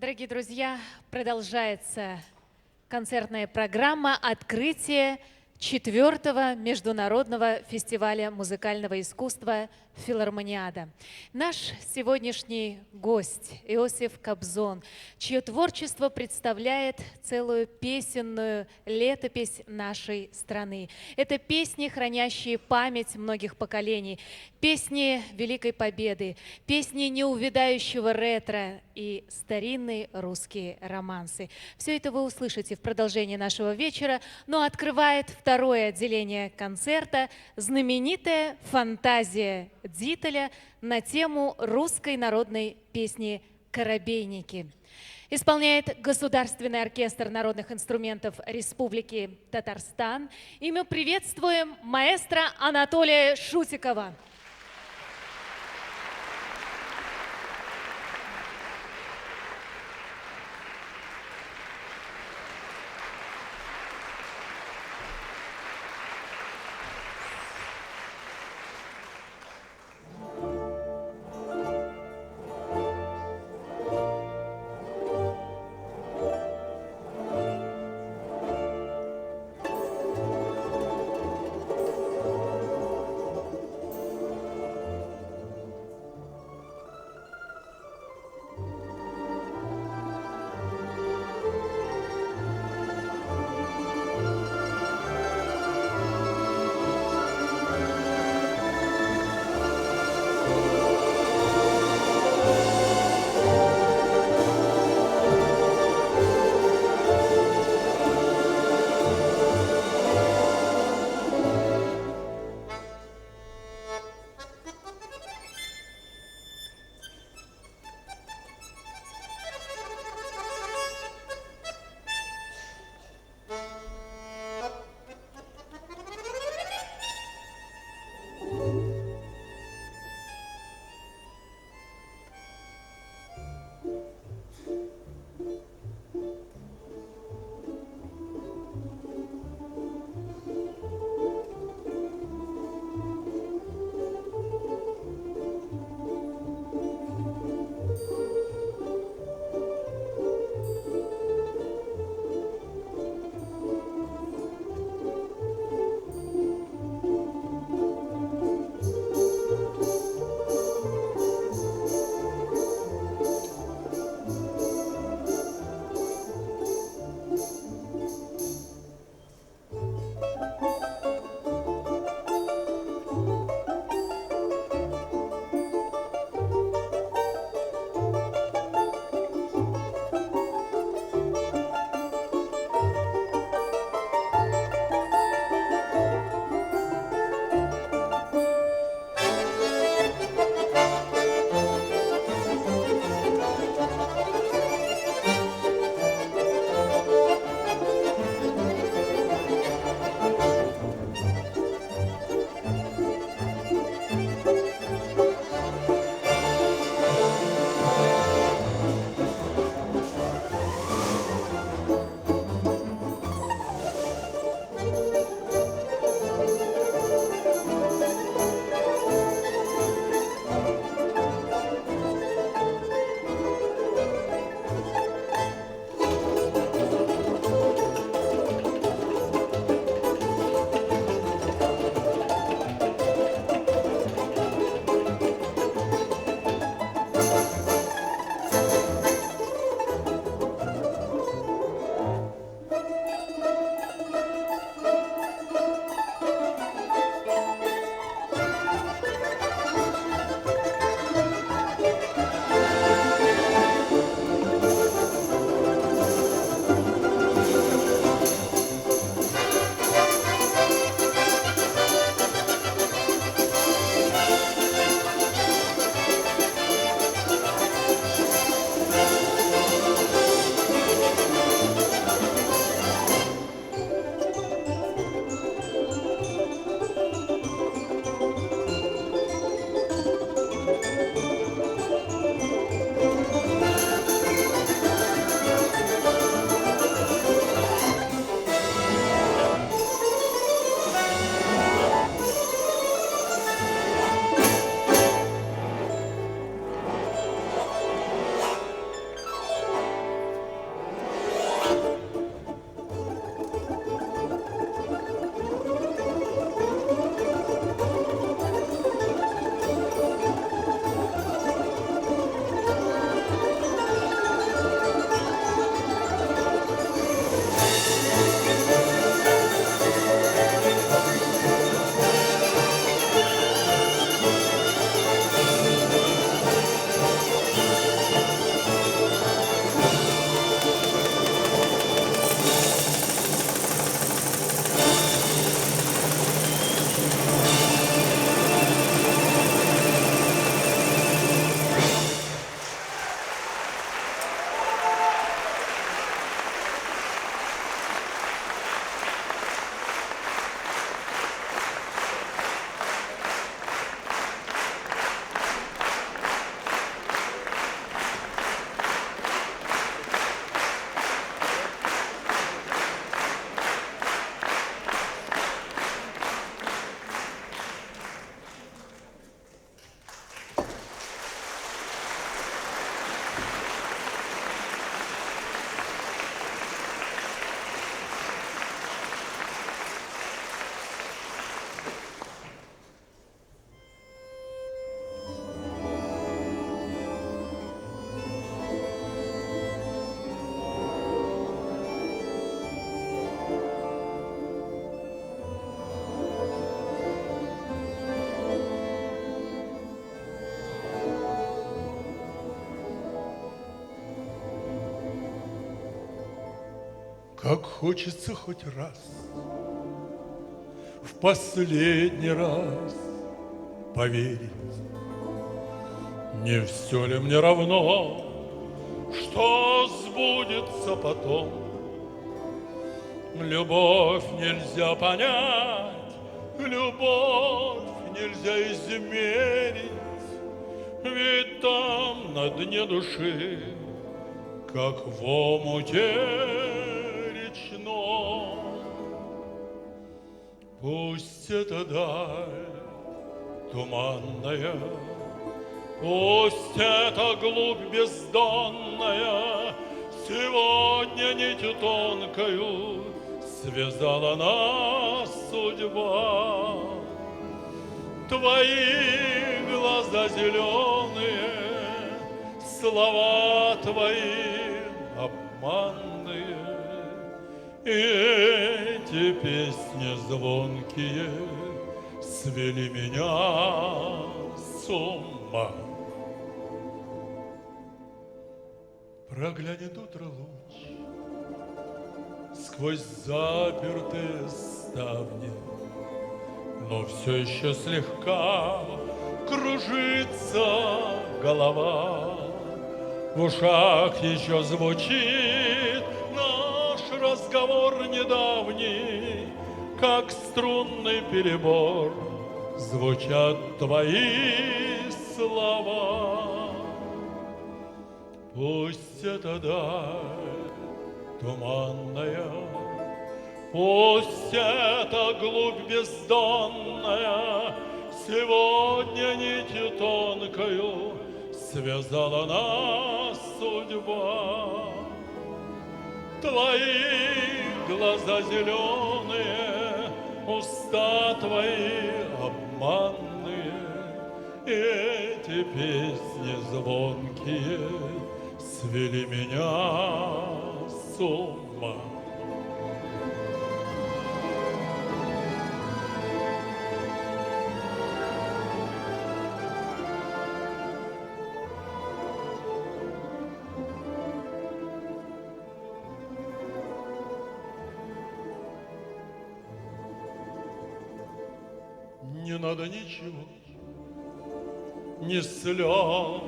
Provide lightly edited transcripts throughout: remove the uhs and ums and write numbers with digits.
Дорогие друзья, продолжается концертная программа открытия 4-го международного фестиваля музыкального искусства «Филармониада». Наш сегодняшний гость Иосиф Кобзон, чье творчество представляет целую песенную летопись нашей страны. Это песни, хранящие память многих поколений, песни Великой Победы, песни неувядающего ретро и старинные русские романсы. Все это вы услышите в продолжении нашего вечера, но открывает второе отделение концерта знаменитая фантазия Дителя на тему русской народной песни «Коробейники». Исполняет Государственный оркестр народных инструментов Республики Татарстан. И мы приветствуем маэстро Анатолия Шутикова. Как хочется хоть раз, в последний раз поверить. Не все ли мне равно, что сбудется потом? Любовь нельзя понять, любовь нельзя измерить, ведь там на дне души, как в омуте речном. Пусть эта даль туманная, пусть эта глубь бездонная сегодня нитью тонкою связала нас судьба. Твои глаза зеленые, слова твои обманные, и эти песни звонкие свели меня с ума. Проглянет утро луч сквозь запертые ставни, но все еще слегка кружится голова. В ушах еще звучит наш разговор недавний, как струнный перебор звучат твои слова. Пусть эта даль туманная, пусть эта глубь бездонная сегодня нитью тонкою связала нас судьба. Твои глаза зеленые, уста твои обманные, эти песни звонкие свели меня с ума. Не надо ничего, ни слез,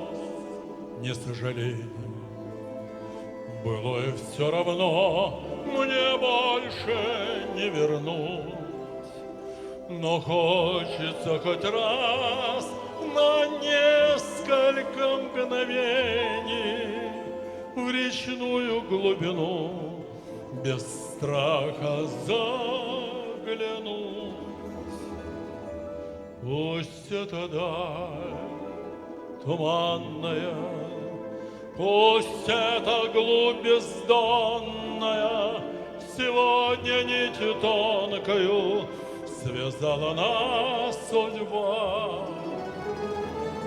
ни сожалений. Былое все равно мне больше не вернуть. Но хочется хоть раз на несколько мгновений в речную глубину без страха заглянуть. Пусть эта даль туманная, пусть эта глубь бездонная сегодня нитью тонкою связала нас судьба.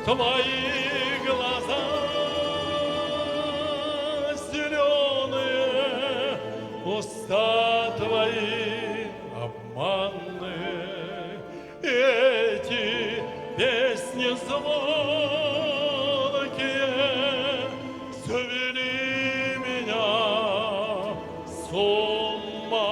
Твои глаза зеленые, уста твои обманные, эти песни звонкие свели меня с ума.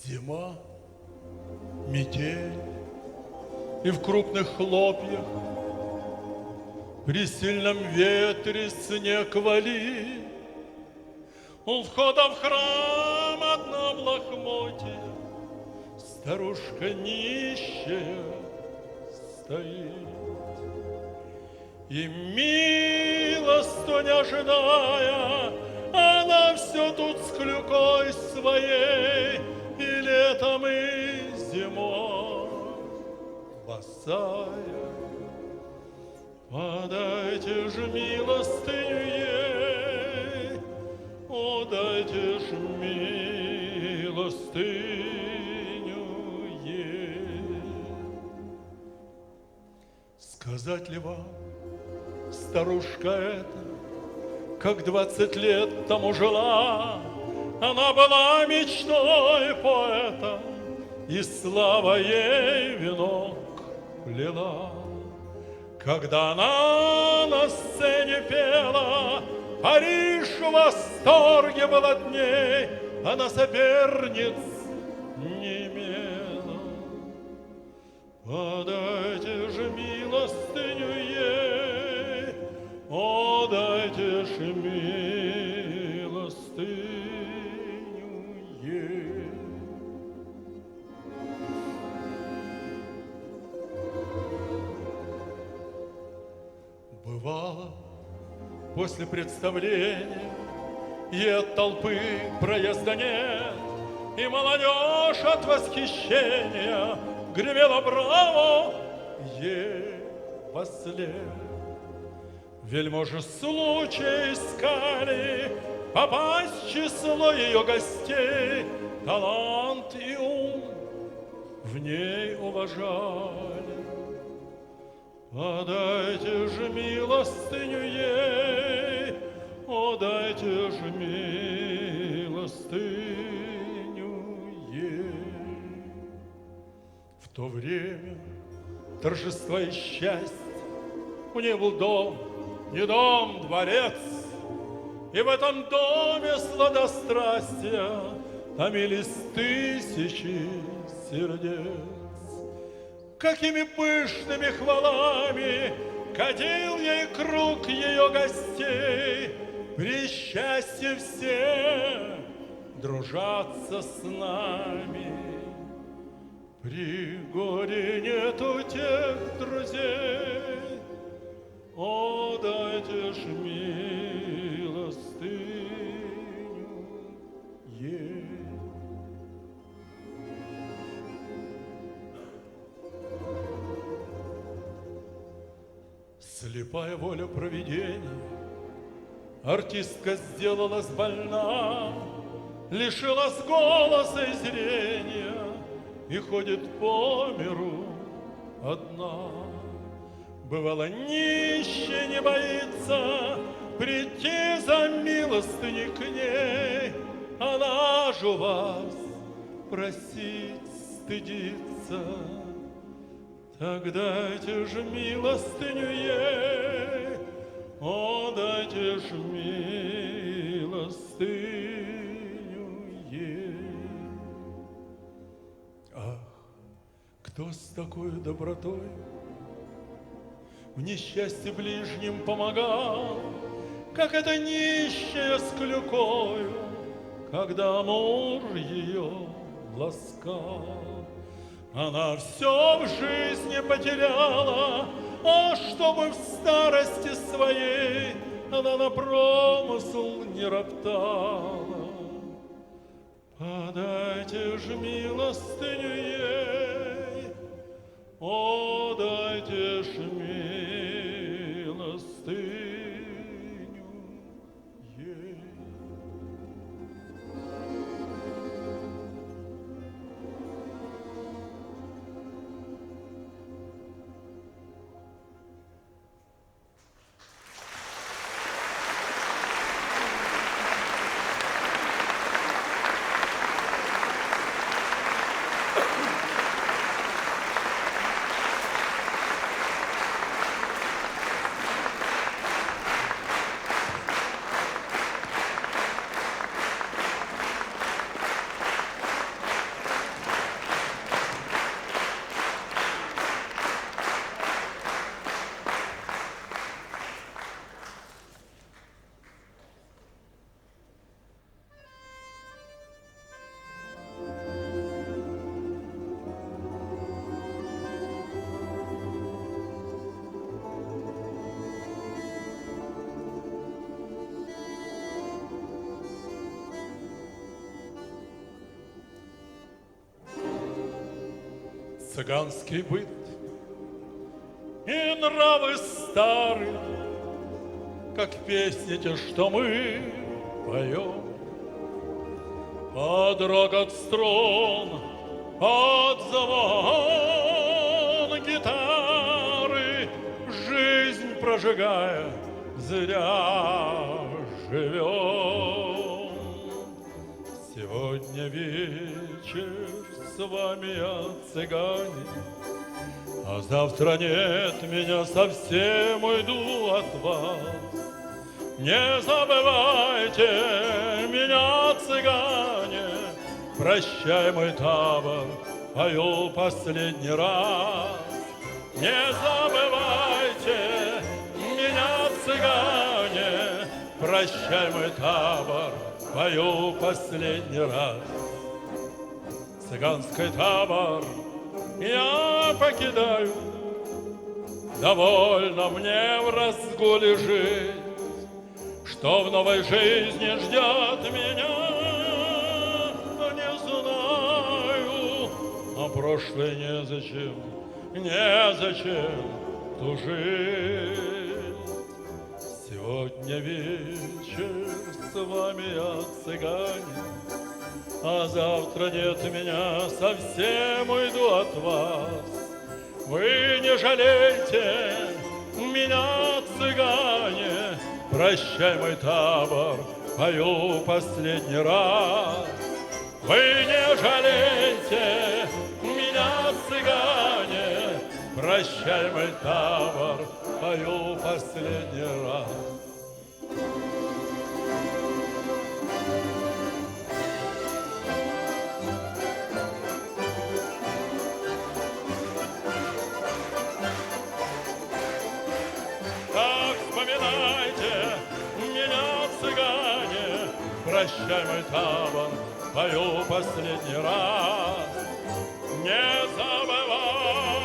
Зима, метель, и в крупных хлопьях при сильном ветре снег валит. У входа в храм одна в лохмотье старушка нищая стоит. И милостыню не ожидая, она все тут с клюкой своей и летом, и зимой. босая. Подайте ж милостыню ей, о, дайте ж милостыню ей. Сказать ли вам, старушка эта, как 20 лет тому жила, она была мечтой поэта, и слава ей венок плела. Когда она на сцене пела, Париж в восторге был от ней, она соперниц не имела. Подайте же милостыню ей, о, дайте ж милостыню ей. Бывало, после представления и от толпы проезда нет, и молодежь от восхищения гремела браво ей вослед. Вельможи случай искали попасть в число ее гостей, талант и ум в ней уважали. Подайте же милостыню ей, о, дайте же милостыню ей. В то время торжества и счастья у нее был дом, не дом, дворец, и в этом доме сладострастия томились тысячи сердец. Какими пышными хвалами катил ей круг ее гостей, при счастье все дружатся с нами. При горе нету тех друзей, о, дайте ж милостыню ей. Слепая воля провидения, артистка сделалась больна, лишилась голоса и зрения и ходит по миру одна. Бывало, нищая не боится прийти за милостыней к ней, она же у вас просить стыдится. Так дайте же милостыню ей, о, дайте же милостыню ей. Ах, кто с такой добротой в несчастье ближним помогал, как эта нищая с клюкою, когда муж ее ласкал. Она все в жизни потеряла, а чтобы в старости своей она на промысл не роптала. Подайте же милостыню ей, о, дайте ж милостыню ей. Цыганский быт и нравы старые, как песни те, что мы поем. Под рокот струн, под звон гитары, жизнь прожигая, зря живем. Сегодня вечер, с вами я цыгане, а завтра нет, меня совсем уйду от вас. Не забывайте меня, цыгане, прощай, мой табор, пою последний раз. Не забывайте меня, цыгане, прощай, мой табор, пою последний раз. Цыганский табор я покидаю, довольно мне в разгуле жить. Что в новой жизни ждет меня, не знаю, а прошлое незачем тужить. Сегодня вечер, с вами я, цыгане, а завтра нет меня, совсем уйду от вас. Вы не жалейте меня, цыгане, прощай, мой табор, пою последний раз. Вы не жалейте меня, цыгане, прощай, мой табор, пою последний раз. Вспоминайте меня, цыгане, прощай, мой табор, пою последний раз. Не забывайте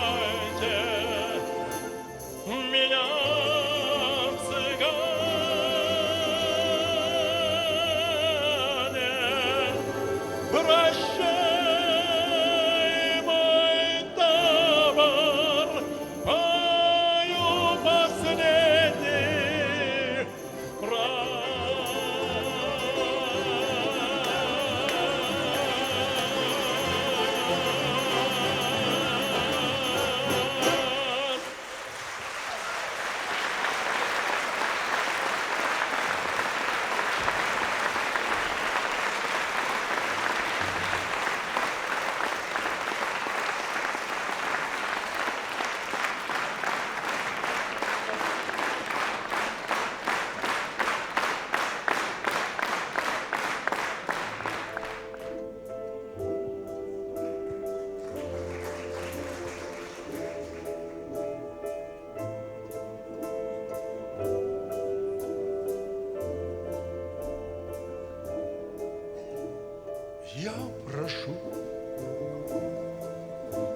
меня, цыгане, прощай, мой табор, пою последний Я прошу,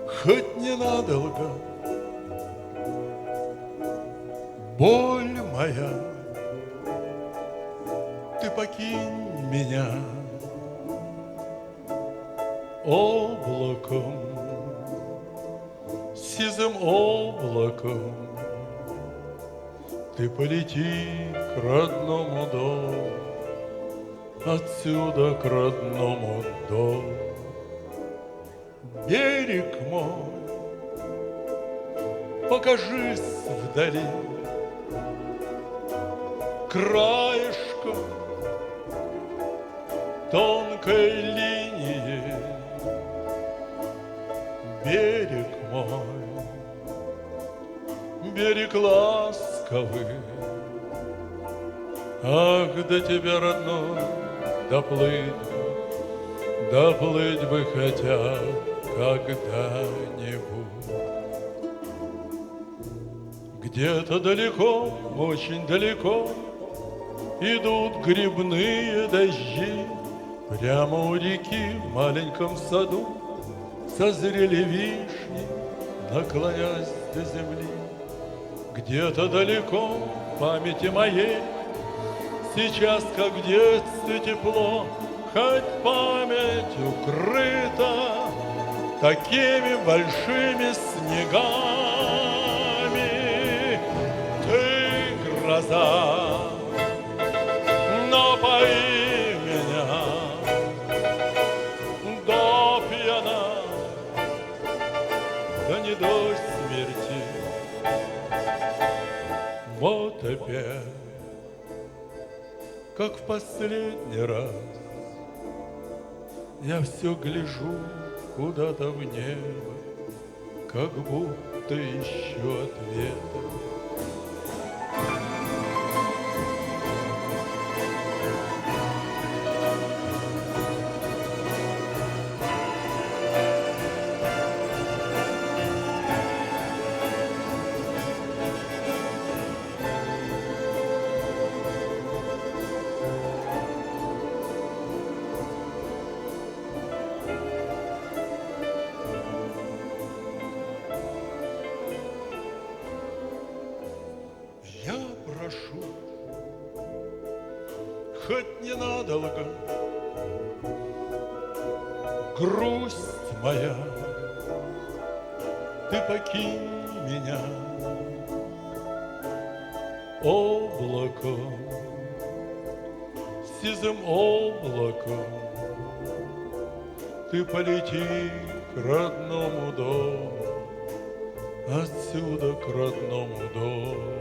хоть ненадолго, боль моя, ты покинь меня облаком, сизым облаком. Ты полети к родному дому, отсюда к родному дому. Берег мой, покажись вдали, краешком тонкой линии. Берег мой, берег ласковый, ах, до тебя, родной, доплыть бы хотя когда-нибудь. Где-то далеко, очень далеко идут грибные дожди. Прямо у реки в маленьком саду созрели вишни, наклонясь до земли. Где-то далеко в памяти моей сейчас, как в детстве, тепло, хоть память укрыта такими большими снегами. глаза, но пой меня до пьяна, да не до смерти. Вот опять, как в последний раз, я все гляжу куда-то в небо, как будто ищу ответа. Я прошу, хоть ненадолго, грусть моя, ты покинь меня. Облаком, сизым облаком, ты полети к родному дому, отсюда к родному дому.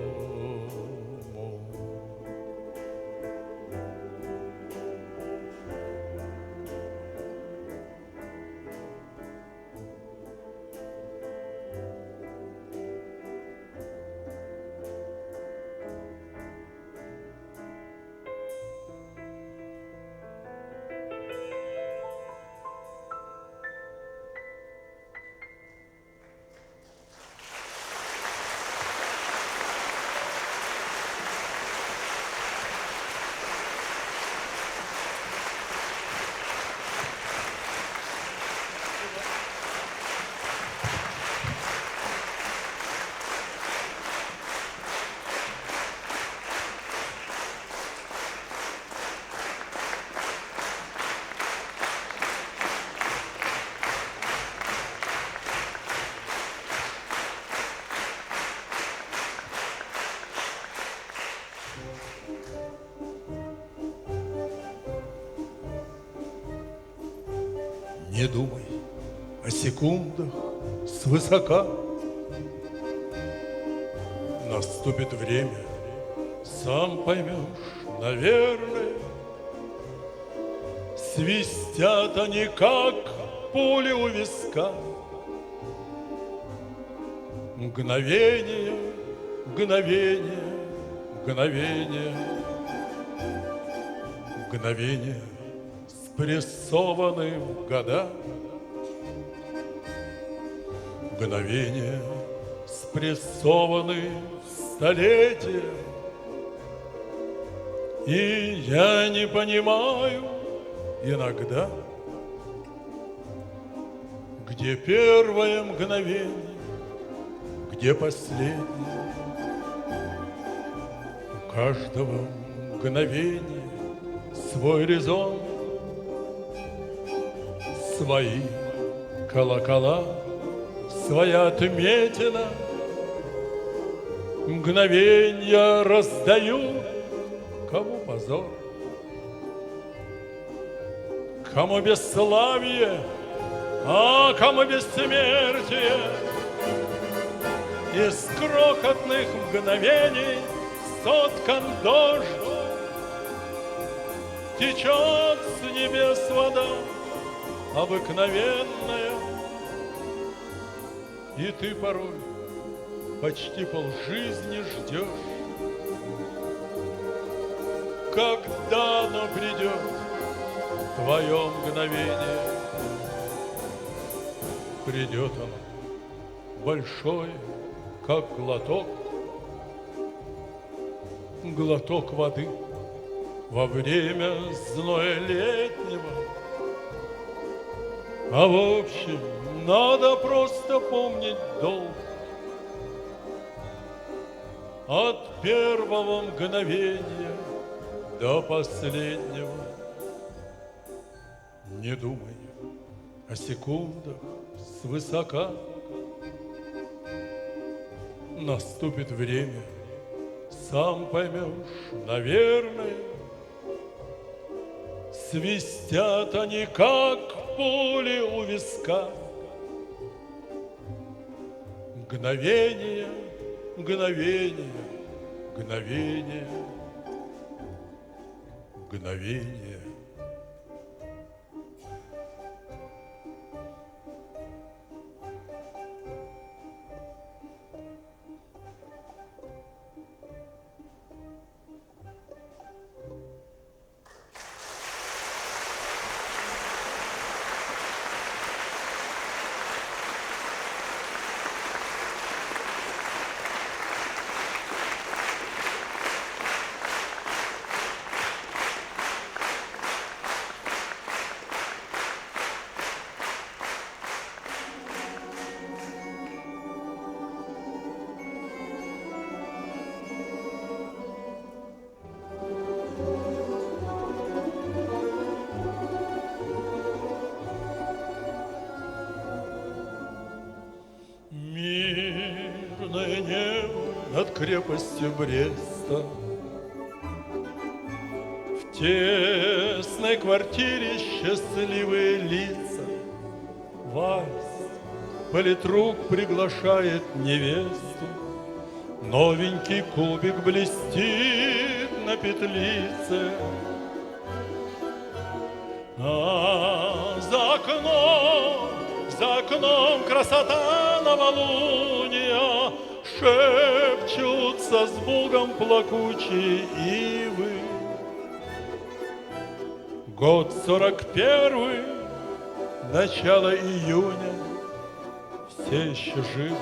Не думай о секундах свысока. Наступит время, сам поймешь, наверное. Свистят они, как пули у виска. Мгновение, мгновение, мгновение, мгновение спрессованы в года. Мгновения спрессованы в столетия. И я не понимаю иногда, где первое мгновение, где последнее. У каждого мгновения свой резон, свои колокола, своя отметина. Мгновенья раздаю, кому позор, кому бесславие, а кому бессмертие. Из крохотных мгновений соткан дождь, течет с небес вода обыкновенная. И ты порой почти полжизни ждешь, когда оно придет, твое мгновение. Придет оно большое, как глоток, глоток воды во время зноя летнего. А в общем, надо просто помнить долг. От первого мгновения до последнего. Не думай о секундах свысока. Наступит время, сам поймешь, наверное. Свистят они, как пули у виска. Мгновение, мгновение, мгновение, мгновение. Мирное небо над крепостью Бреста, в тесной квартире счастливые лица. Вальс, политрук приглашает невесту, новенький кубик блестит на петлице. А за окном красота новолуния, шепчутся с Богом плакучие ивы. Год 41, начало июня, все еще живы,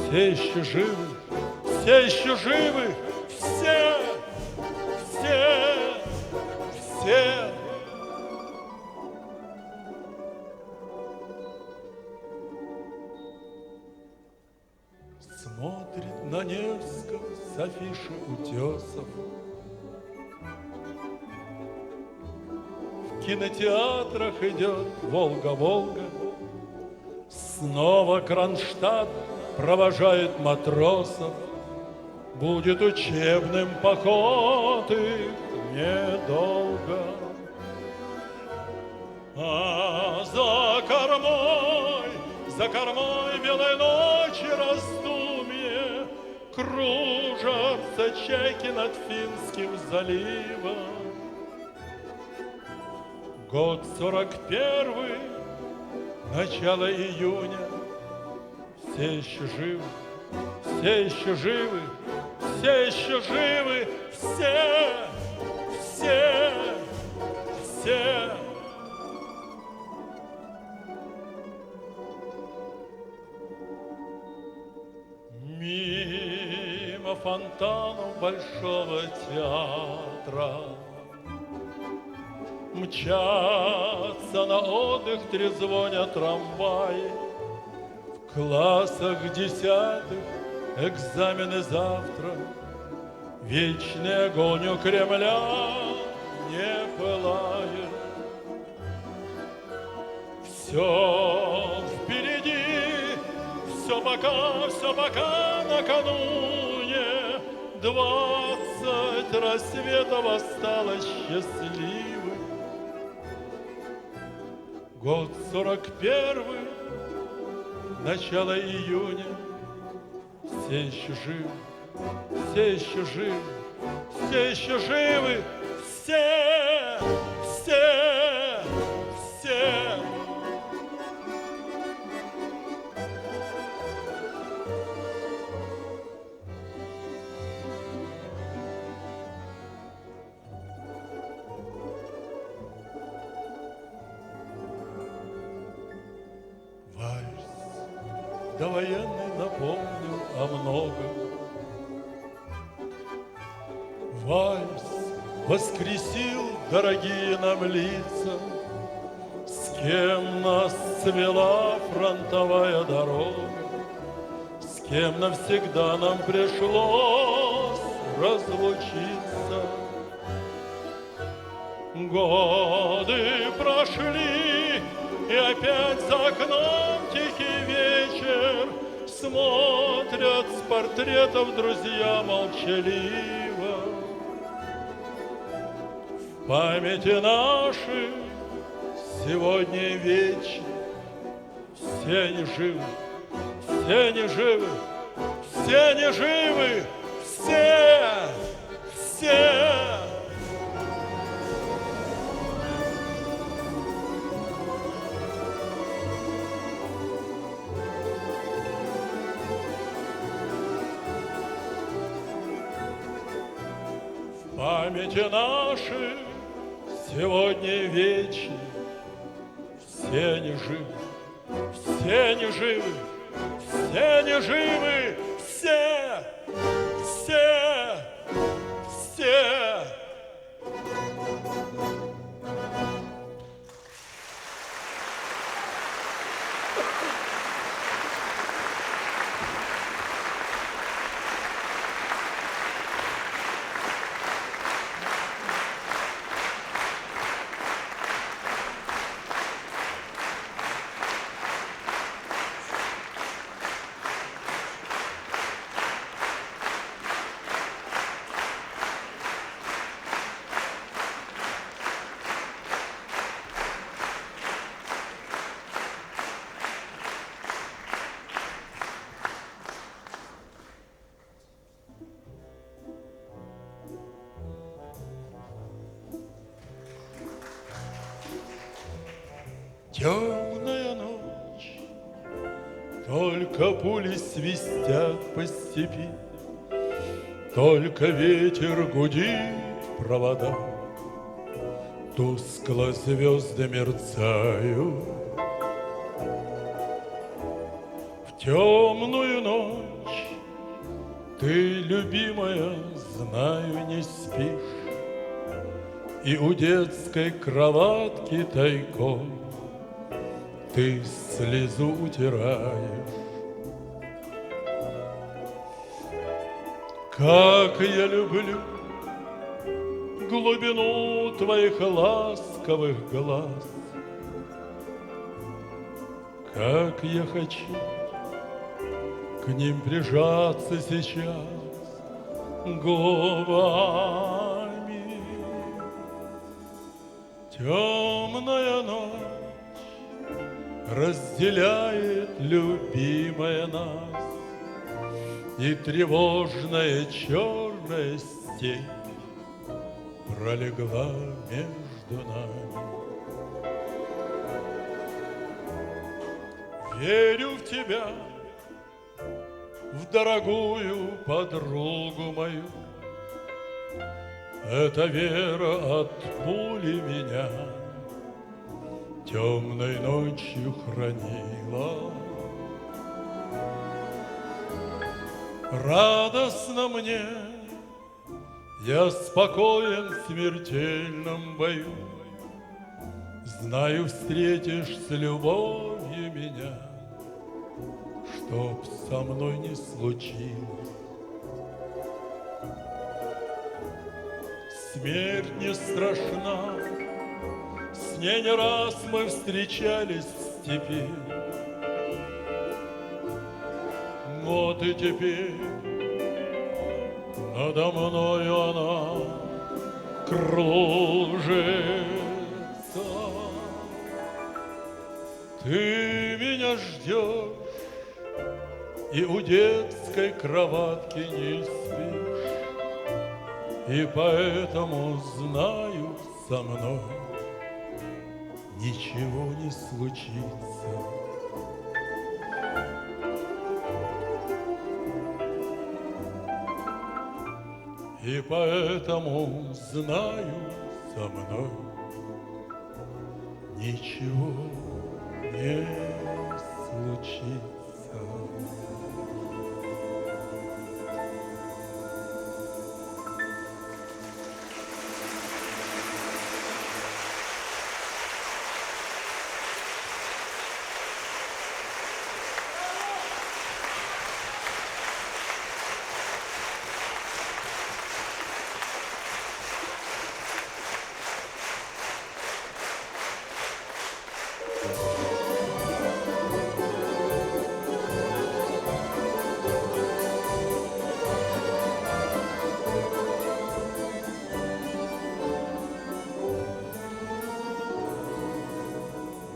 все еще живы, все еще живы, все. Смотрит на Невского с афиши утесов. В кинотеатрах идет «Волга-Волга». Снова Кронштадт провожает матросов. Будет учебным поход их недолго. А за кормой белой ночи раздумье, кружатся чайки над Финским заливом. Год 41, начало июня, все еще живы, все еще живы, все еще живы, все. Мимо фонтанов Большого театра мчатся на отдых, трезвоня трамваи. В классах 10-х экзамены завтра, вечный огонь у Кремля не пылает. Все впереди, все пока накануне 20 рассветов осталось счастливым. Год 41, начало июня, все еще живы, все еще живы, все еще живы, все. Довоенный напомнил о многом. Вальс воскресил дорогие нам лица, с кем нас свела фронтовая дорога, с кем навсегда нам пришлось разлучиться. Годы прошли, и опять за окном тихий вечер, с смотрят с портретов друзья молчаливо. В памяти нашей сегодня и вечно все они живы, все они живы, все они живы, все, все. В памяти нашей сегодня и вечно все они живы, все они живы, все они живы, все, все, все. Темная ночь, только пули свистят по степи, только ветер гудит провода, тускло звезды мерцают. В темную ночь ты, любимая, знаю, не спишь, и у детской кроватки тайком ты слезу утираешь. Как я люблю глубину твоих ласковых глаз, как я хочу к ним прижаться сейчас губами. Темная ночь разделяет, любимая, нас, и тревожная черная степь пролегла между нами. Верю в тебя, в дорогую подругу мою. Эта вера от пули меня темной ночью хранила. Радостно мне, я спокоен в смертельном бою. Знаю, встретишь с любовью меня, чтоб со мной не случилось. Смерть не страшна, с ней не раз мы встречались в степи. Вот и теперь надо мною она кружится. Ты меня ждешь и у детской кроватки не спишь, и поэтому знаю, со мной ничего не случится. И поэтому знаю, со мной ничего не случится.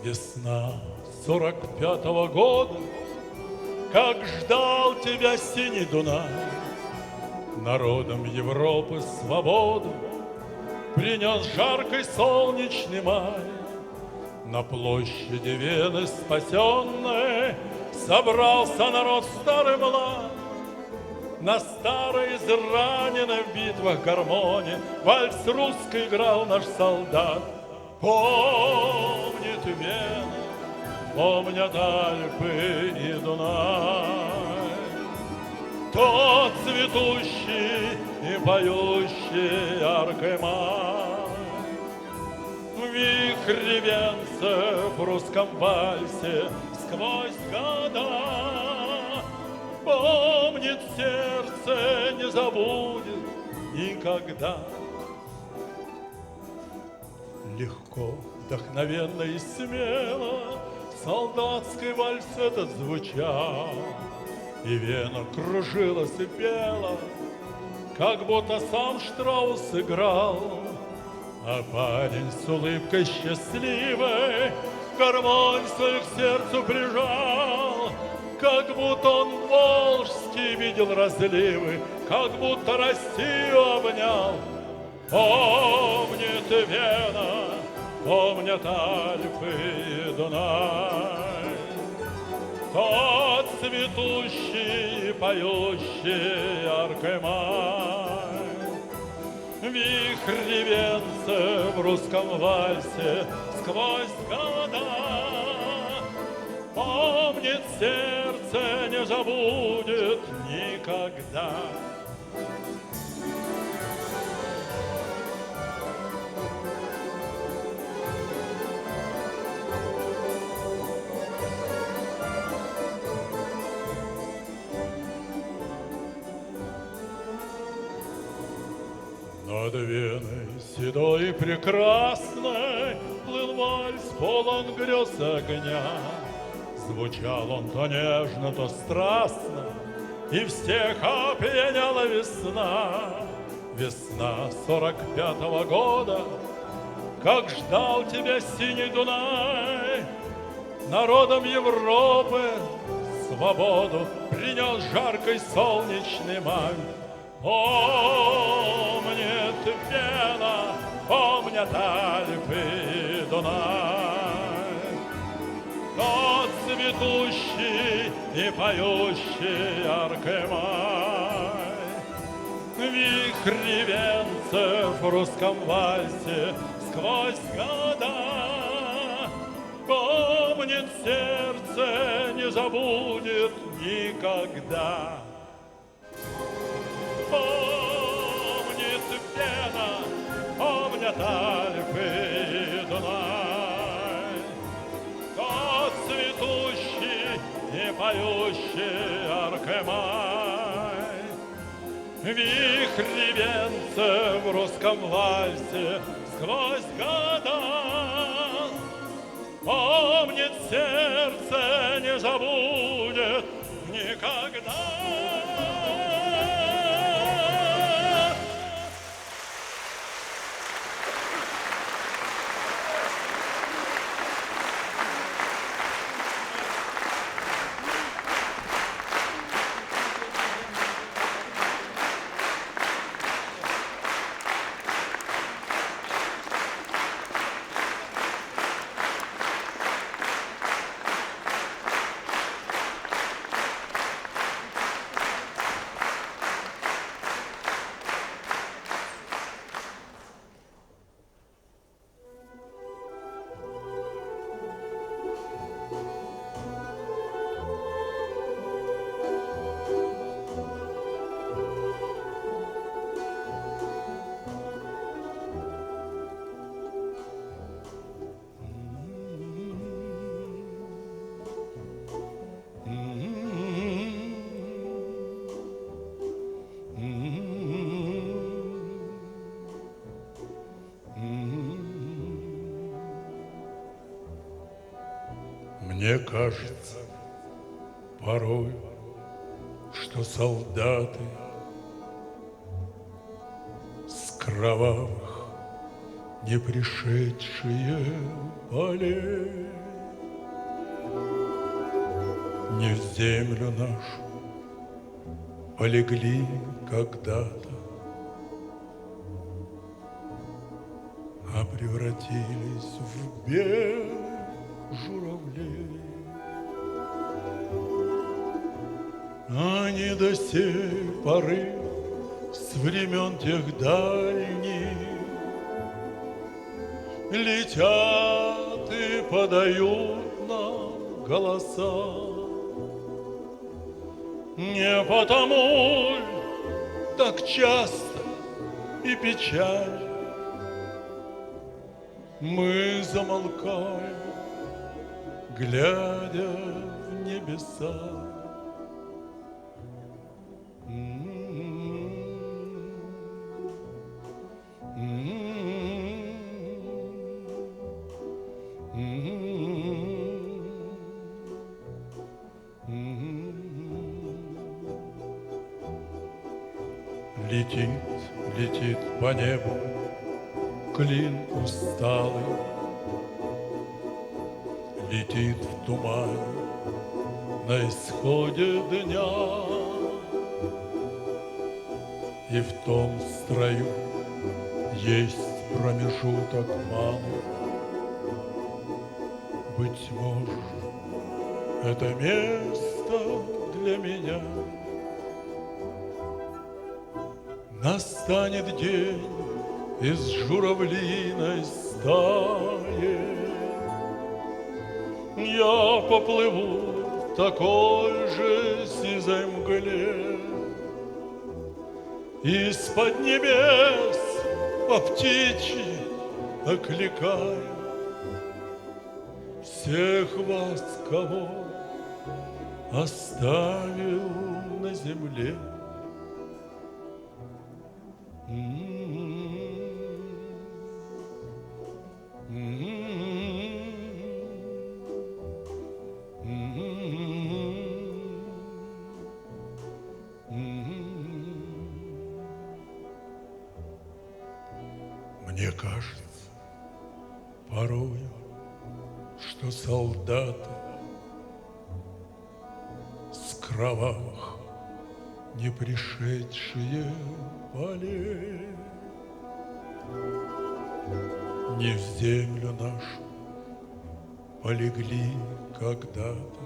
Весна 45-го года, как ждал тебя синий Дунай, народом Европы свободу принес жаркий солнечный май. На площади Вены спасенной собрался народ старый млад. На старой израненной в битвах гармоне вальс русский играл наш солдат. Помнит Вена, помнят Альпы и Дунай, тот цветущий и поющий яркий май. Вихрь венцев в русском вальсе сквозь года помнит сердце, не забудет никогда. Легко, вдохновенно и смело солдатский вальс этот звучал, и Вена кружилась и пела, как будто сам Штраус играл. А парень с улыбкой счастливой гармонь свою к сердцу прижал, как будто он волжский видел разливы, как будто Россию обнял. Помнит Вена, помнят Альпы и Дунай, тот цветущий и поющий яркий май. Вихрь венцев в русском вальсе сквозь года помнит сердце, не забудет никогда. Над Веной седой и прекрасной плыл вальс, полон грез огня. Звучал он то нежно, то страстно, и всех опьяняла весна. Весна 45-го года, как ждал тебя синий Дунай, народом Европы свободу принес жаркий солнечный май. Помнит Вена, помнят Альпы и Дунай, тот цветущий и поющий яркий май. Вихрь венцев в русском вальсе сквозь года помнит сердце, не забудет никогда. Помнит Вена, помнят Альпы и Дунай, тот цветущий и поющий яркий май. Вихрь венцев в русском вальсе сквозь года помнит сердце, не забудет никогда. Мне кажется порой, что солдаты с кровавых не пришедшие полей Не в землю нашу полегли когда-то, а превратились в белых журавлей. Они до сей поры с времен тех дальних летят и подают нам голоса. Не потому ль так часто и печаль мы замолкаем, глядя в небеса. Летит, летит по небу клин усталый, летит в тумане на исходе дня. И в том строю есть промежуток малый. Быть может, это место для меня. Настанет день из журавлиной стаи, я поплыву в такой же сизой мгле. Из-под небес по птичьи окликая всех вас, кого оставил на земле. Мне кажется порою, что солдаты с кровавых не пришедшие полей не в землю нашу полегли когда-то,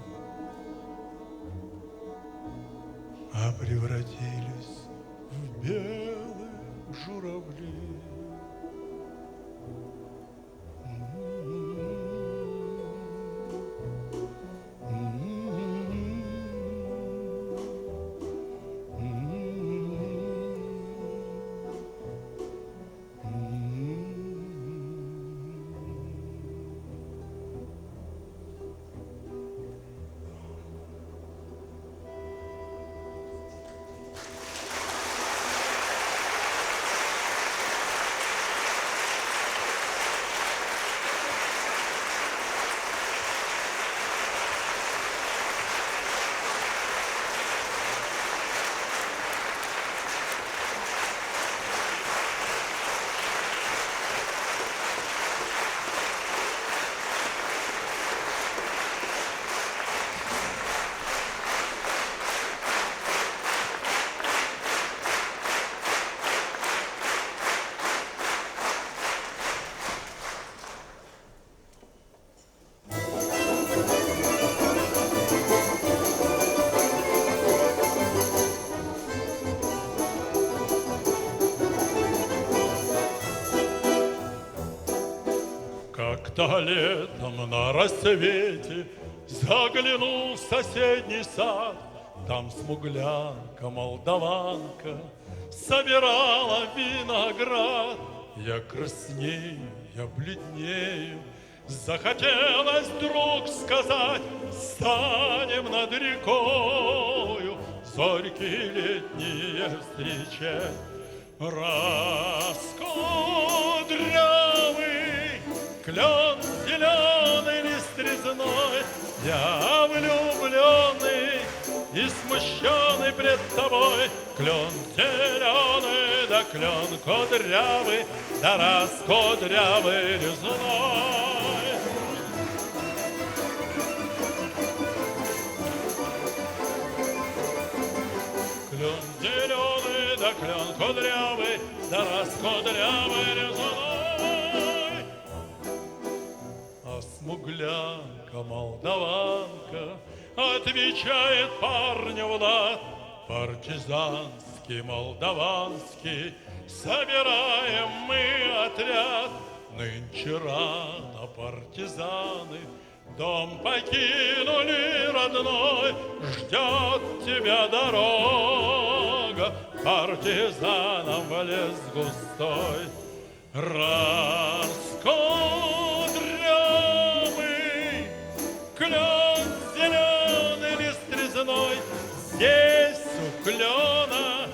а превратились в белых журавлей. Как-то летом на рассвете заглянул в соседний сад. Там смуглянка, молдаванка собирала виноград. Я краснею, я бледнею, захотелось вдруг сказать: станем над рекою зорьки летние встречать. Раскудрявый клен зеленый листвизной, я влюбленный и смущенный пред тобой. Клен зеленый, да клен кудрявый, да раскудрявый резной. Клен зеленый, да клен кудрявый, да раскудрявый резуной. А смуглянка, молдаванка, отвечает парню Влад: партизанский, молдаванский, собираем мы отряд. Нынче рано партизаны дом покинули родной, ждет тебя дорога партизанам в лес густой. Раскудрявый клен зеленый лист резной, здесь у клена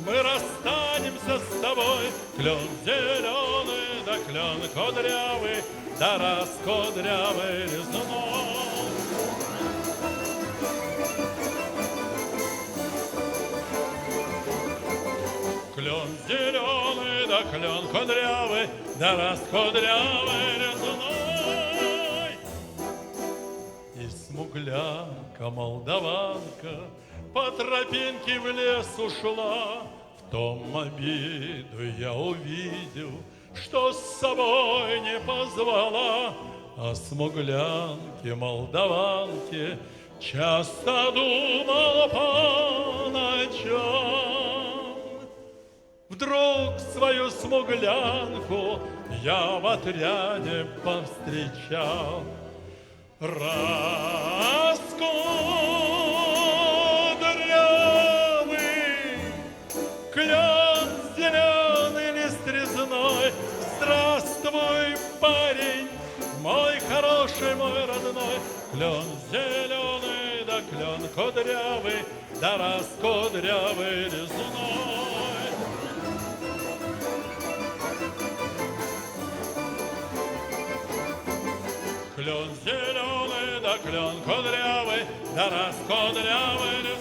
мы расстанемся с тобой. Клен зеленый, да клен кудрявый, да раскудрявый резуной. Клен зеленый, да клен кудрявый, да раскудрявый резуной. И смуглянка, молдаванка по тропинке в лес ушла. В том обиду я увидел, что с собой не позвала. О смуглянке, молдаванке часто думал по ночам. Вдруг свою смуглянку я в отряде повстречал. Раскудрявый клен зеленый лист резной, здравствуй, парень, мой хороший, мой родной. Клен зеленый, да клен кудрявый, да раскудрявый резуной. Клен зеленый, да клен кудрявый, да раскудрявый резуной.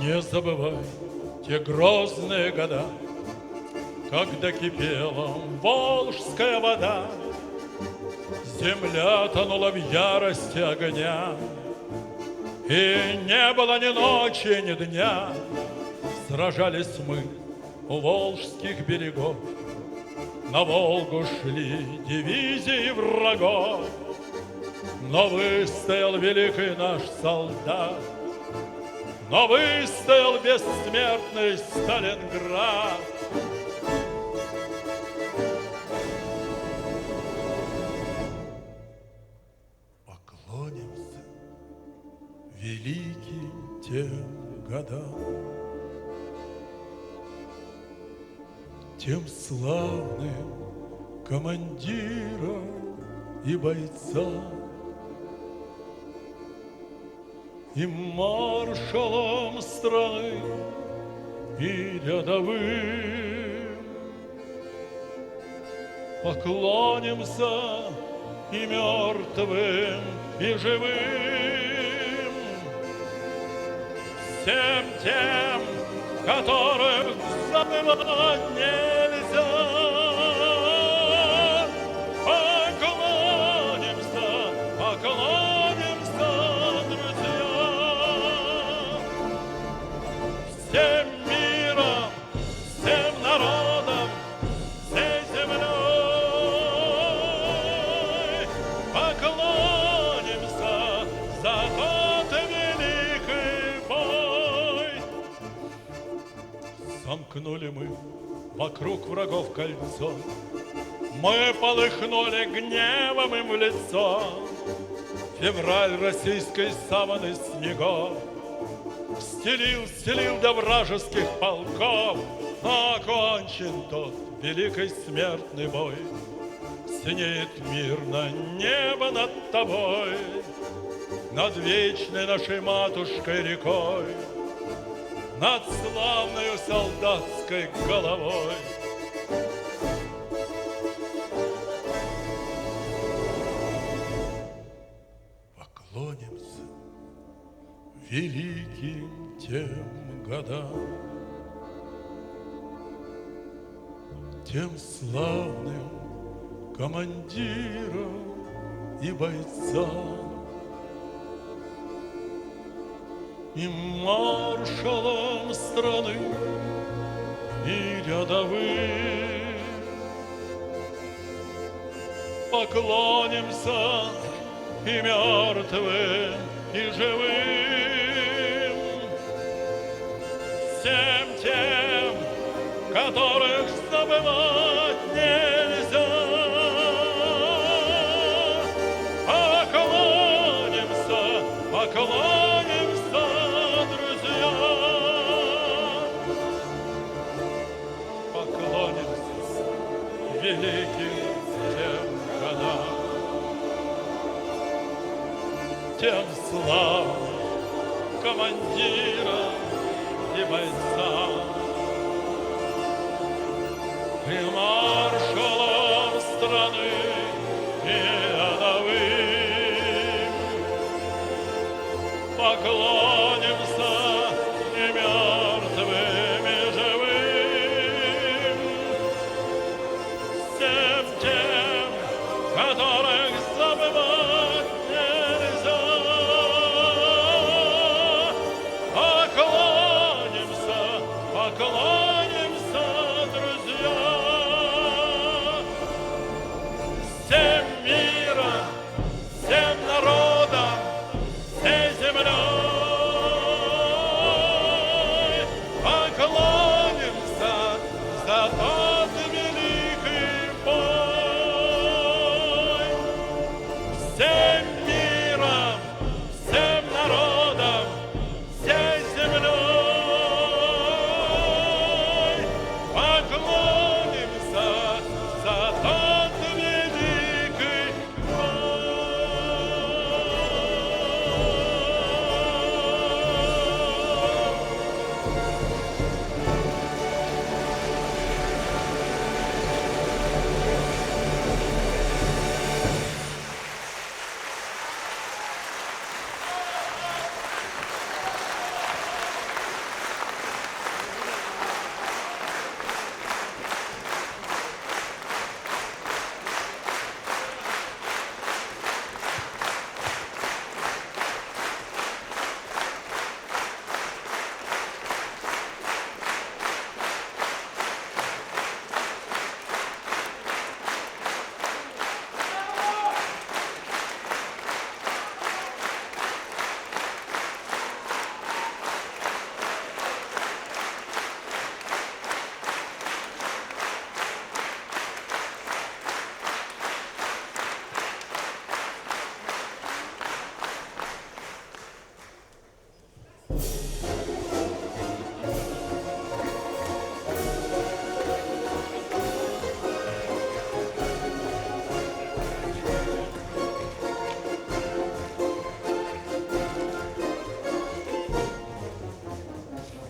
Не забывай те грозные года, когда кипела волжская вода, земля тонула в ярости огня, и не было ни ночи, ни дня. Сражались мы у волжских берегов, на Волгу шли дивизии врагов, но выстоял великий наш солдат, но выстоял бессмертный Сталинград. Поклонимся великим тем годам, тем славным командирам и бойцам, и маршалом страны, и рядовым. Поклонимся и мертвым, и живым, всем тем, которых забывать нельзя. Поклонимся, поклонимся, всем миром, всем народом, всей землей. Поклонимся за тот великий бой. Сомкнули мы вокруг врагов кольцо, мы полыхнули гневом им в лицо. Февраль российской саваны снегов стелил до вражеских полков. Окончен тот великий смертный бой, синеет мирно небо над тобой, над вечной нашей матушкой рекой, над славною солдатской головой. Поклонимся великим тем годам, тем славным командирам и бойцам, и маршалам страны, и рядовым. Поклонимся и мертвым, и живым, всем тем, которых забывать нельзя. Поклонимся, друзья, поклонимся великим тем годам, тем славным командирам и бойцам, и маршалам страны, и рядовым. Поклонимся и мертвым, и живым, всем тем, которых забывать нельзя. Поклонимся, друзья, всем миром, всем народам, всей землей. Поклонимся за тот великий бой. Всем миром, всем народам, всей землей. Поклонимся за тот великий бой.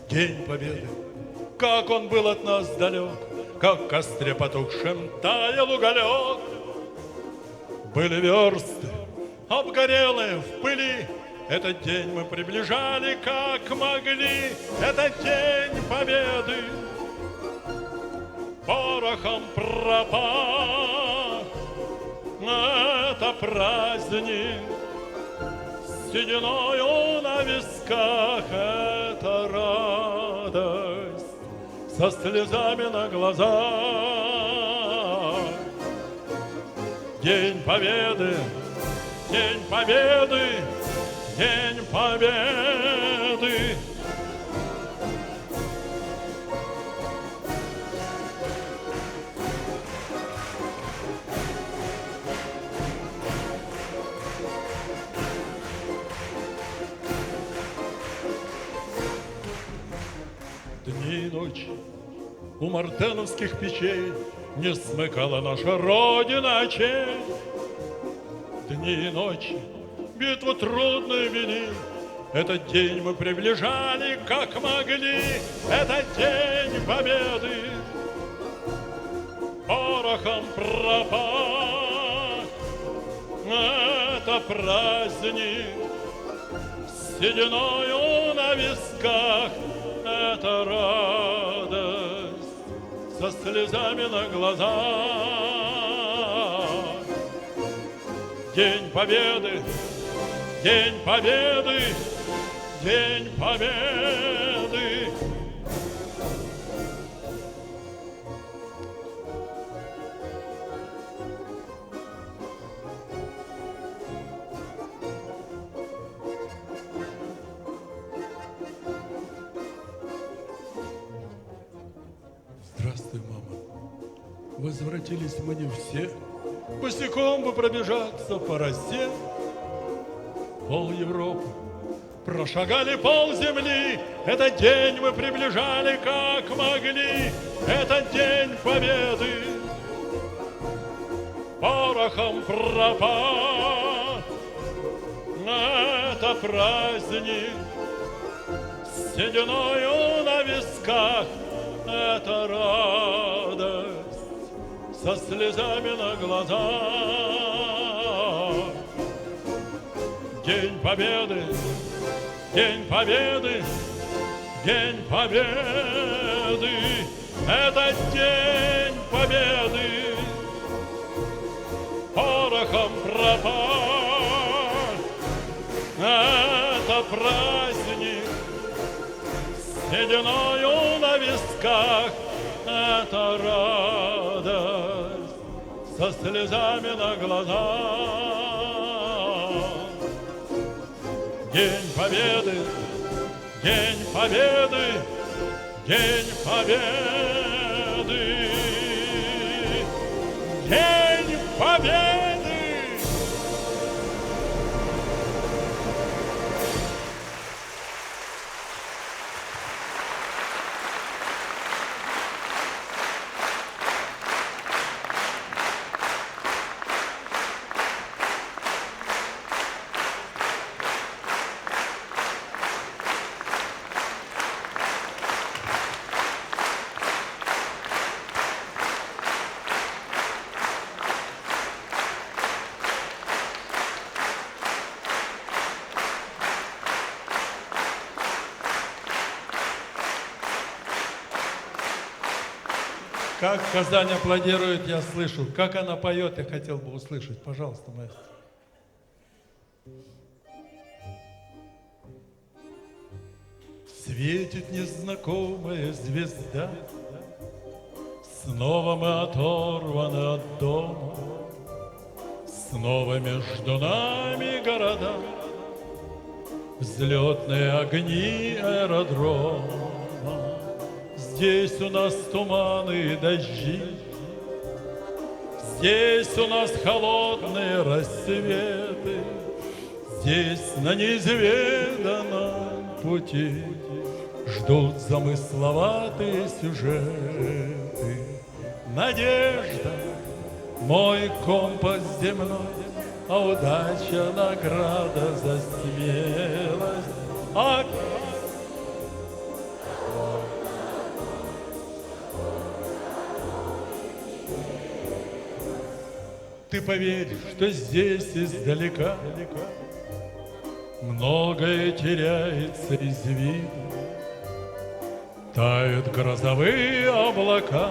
День Победы, как он был от нас далек, как в костре потухшем таял уголек. Были версты, обгорелые в пыли, этот день мы приближали, как могли. Это день Победы, порохом пропах. Это праздник с сединою на висках, это радость со слезами на глазах. День Победы, День Победы, День Победы. и ночи у мартеновских печей не смыкала наша Родина очей. Дни и ночи битву трудную вели, этот день мы приближали, как могли. Это день победы, порохом пропах. Это праздник с сединою на висках. Это радость со слезами на глазах. День победы, день победы, день победы. Здравствуй, мама. Возвратились мы не все. Босиком бы пробежаться по росе. Пол Европы прошагали, пол земли. Этот день мы приближали, как могли. Это день победы, порохом пропах. Это праздник с сединою на висках. Это радость со слезами на глазах. День победы, день победы, день победы. Это день победы, порохом пропах. Это праздник с сединою на висках. Это радость со слезами на глазах. День победы, день победы, день победы, день победы. Как Казань аплодирует, я слышу. Как она поет, я хотел бы услышать. Пожалуйста, маэстро. Светит незнакомая звезда, снова мы оторваны от дома, снова между нами города, взлетные огни аэродрома. Здесь у нас туманы и дожди, здесь у нас холодные рассветы, здесь на неизведанном пути ждут замысловатые сюжеты. Надежда — мой компас земной, а удача — награда за смелость. Ты поверишь, что здесь издалека многое теряется из виду, тают грозовые облака,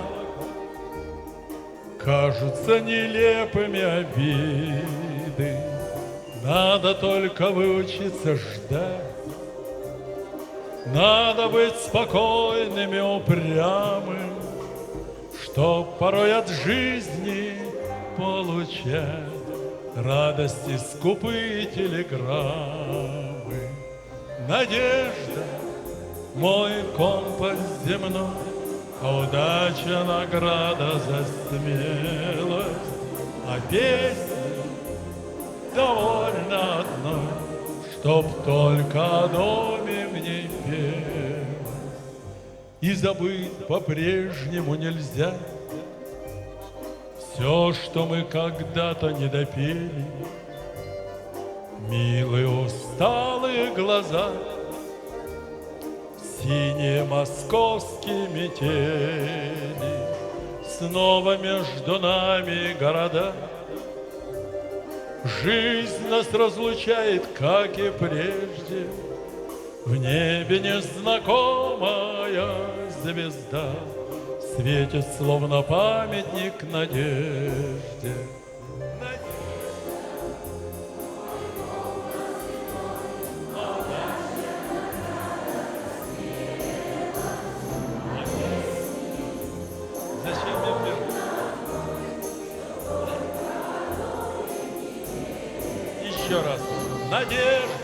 кажутся нелепыми обиды. Надо только выучиться ждать, надо быть спокойным и упрямым, чтоб порой от жизни получать радости скупые телеграммы. Надежда — мой компас земной, а удача — награда за смелость. А песни довольно одной, чтоб только о доме мне пелось. И забыть по-прежнему нельзя все, что мы когда-то не допели. Милые усталые глаза, синие московские метели, снова между нами города. Жизнь нас разлучает, как и прежде. В небе незнакомая звезда светит, словно памятник надежде. Зачем мне бежать? Еще раз. Надежда.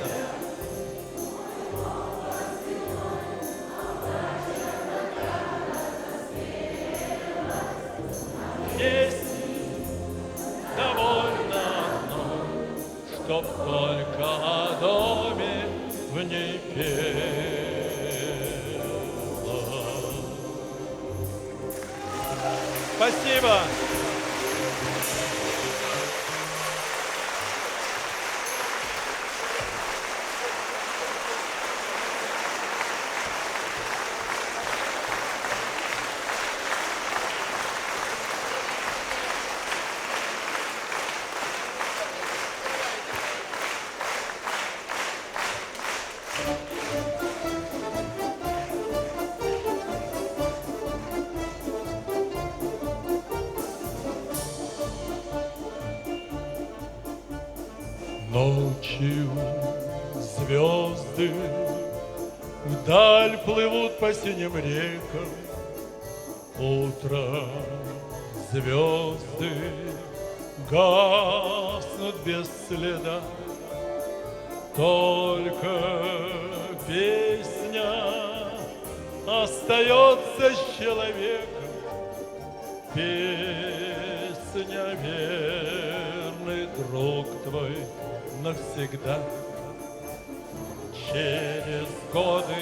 Есть довольно одно, чтоб только о доме в ней пела. Спасибо. Ночью звезды вдаль плывут по синим рекам. Утром звезды гаснут без следа. Только песня остается с человеком. Песня, верный друг твой навсегда. Через годы,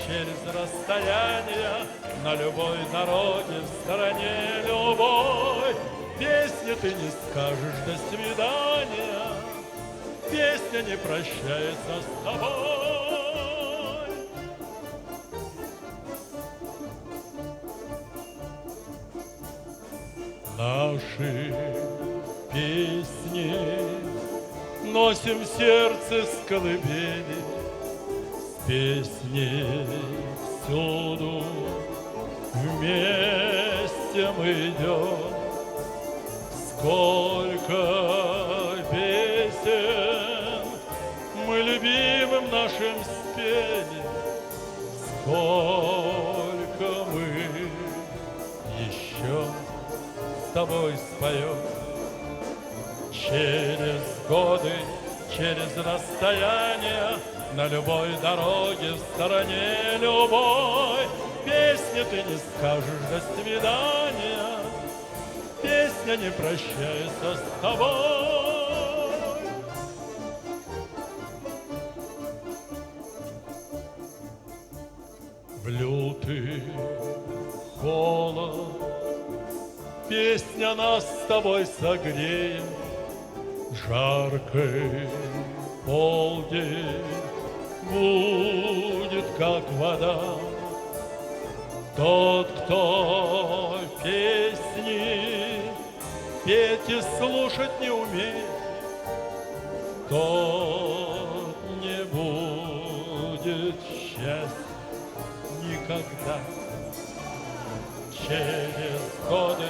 через расстояние, на любой дороге, в стороне любой, песни ты не скажешь «до свидания», песня не прощается с тобой. Наши песни носим в сердце с колыбели, с песней всюду вместе мы идем. Сколько песен мы любимым нашим спели, сколько мы еще с тобой споем. Через годы, через расстояние, на любой дороге, в стороне любой, песни ты не скажешь «до свидания», песня не прощается с тобой. В лютый холод песня нас с тобой согреет. Жаркий полдень будет, как вода. Тот, кто песни петь и слушать не умеет, тот не будет счастья никогда. Через годы,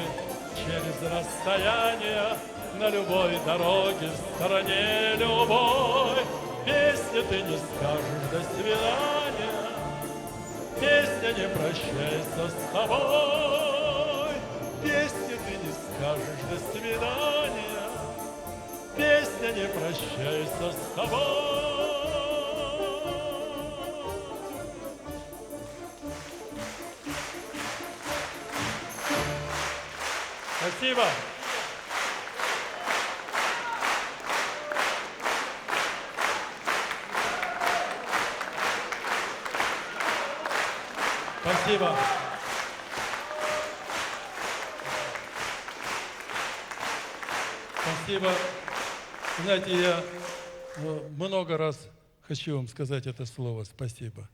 через расстояние, на любой дороге, в стороне любой, песни ты не скажешь «до свидания», песня не прощается с тобой. Песни ты не скажешь «до свидания», песня не прощается с тобой. Спасибо. Спасибо. Спасибо. Знаете, я много раз хочу вам сказать это слово «спасибо».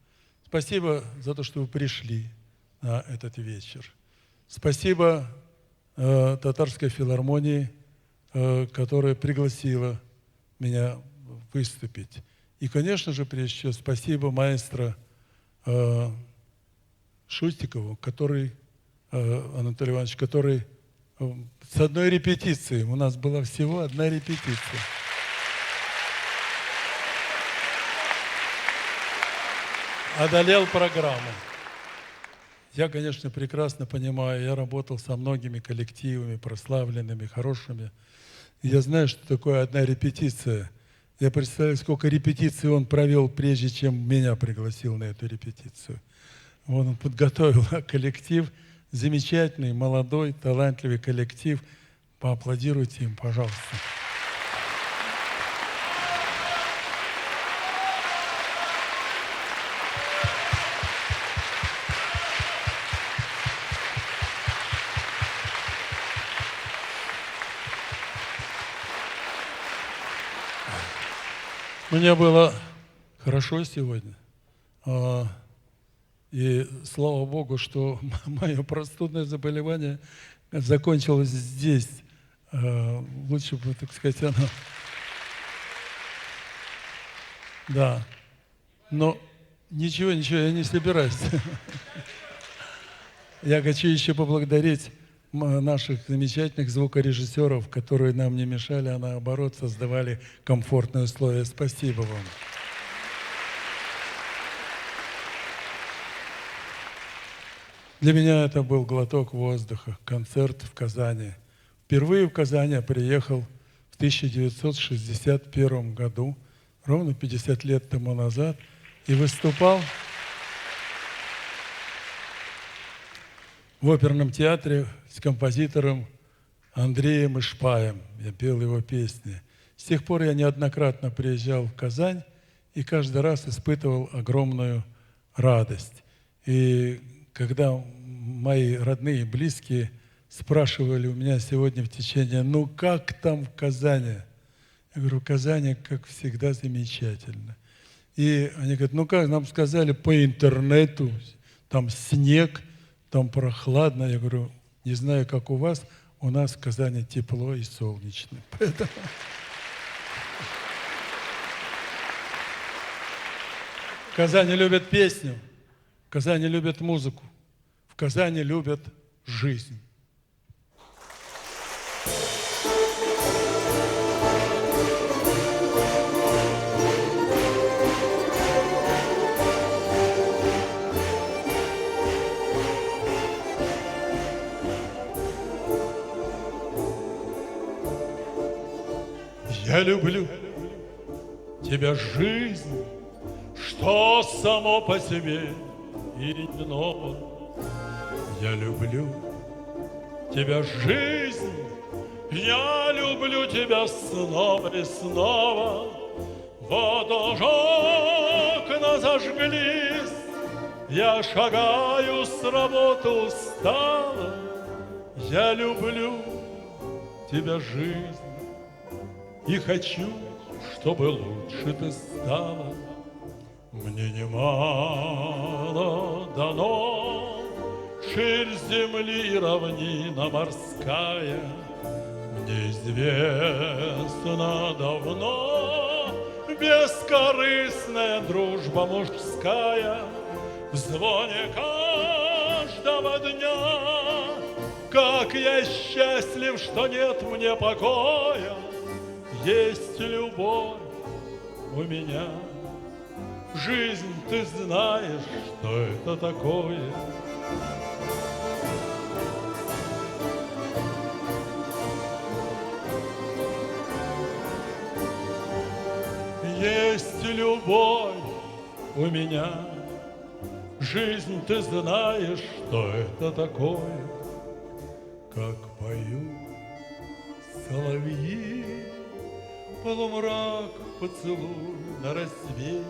Спасибо за то, что вы пришли на этот вечер. Спасибо Татарской филармонии, которая пригласила меня выступить. И, конечно же, прежде всего, спасибо маэстро Шустикову, Анатолий Иванович, который с одной репетицией, у нас была всего одна репетиция, одолел программу. Я, конечно, прекрасно понимаю, я работал со многими коллективами, прославленными, хорошими. И я знаю, что такое одна репетиция. Я представляю, сколько репетиций он провел, прежде чем меня пригласил на эту репетицию. Он подготовил коллектив, замечательный, молодой, талантливый коллектив. Поаплодируйте им, пожалуйста. Мне было хорошо сегодня. И слава Богу, что мое простудное заболевание закончилось здесь. Лучше бы, так сказать, оно... Да. Но ничего, я не собираюсь. Я хочу еще поблагодарить наших замечательных звукорежиссеров, которые нам не мешали, а наоборот создавали комфортные условия. Спасибо вам. Для меня это был глоток воздуха, концерт в Казани. Впервые в Казань я приехал в 1961 году, ровно 50 лет тому назад, и выступал в оперном театре с композитором Андреем Ишпаем. Я пел его песни. С тех пор я неоднократно приезжал в Казань и каждый раз испытывал огромную радость. И когда мои родные и близкие спрашивали у меня сегодня в течение, ну как там в Казани? Я говорю, в Казани, как всегда, замечательно. И они говорят, ну как, нам сказали по интернету, там снег, там прохладно. Я говорю, не знаю, как у вас, у нас в Казани тепло и солнечно. Поэтому... В Казани любят песню, в Казани любят музыку, в Казани любят жизнь. Я люблю тебя, жизнь, что само по себе и иное. Я люблю тебя, жизнь, я люблю тебя снова и снова. Вот уже окна зажглись, я шагаю с работы устала. Я люблю тебя, жизнь, и хочу, чтобы лучше ты стала. Мне немало дано, ширь земли и равнина морская. Мне известно давно бескорыстная дружба мужская. В звоне каждого дня, как я счастлив, что нет мне покоя. Есть любовь у меня, жизнь, ты знаешь, что это такое. Есть любовь у меня, жизнь, ты знаешь, что это такое. Как поют соловьи, полумрак поцелуй на рассвете,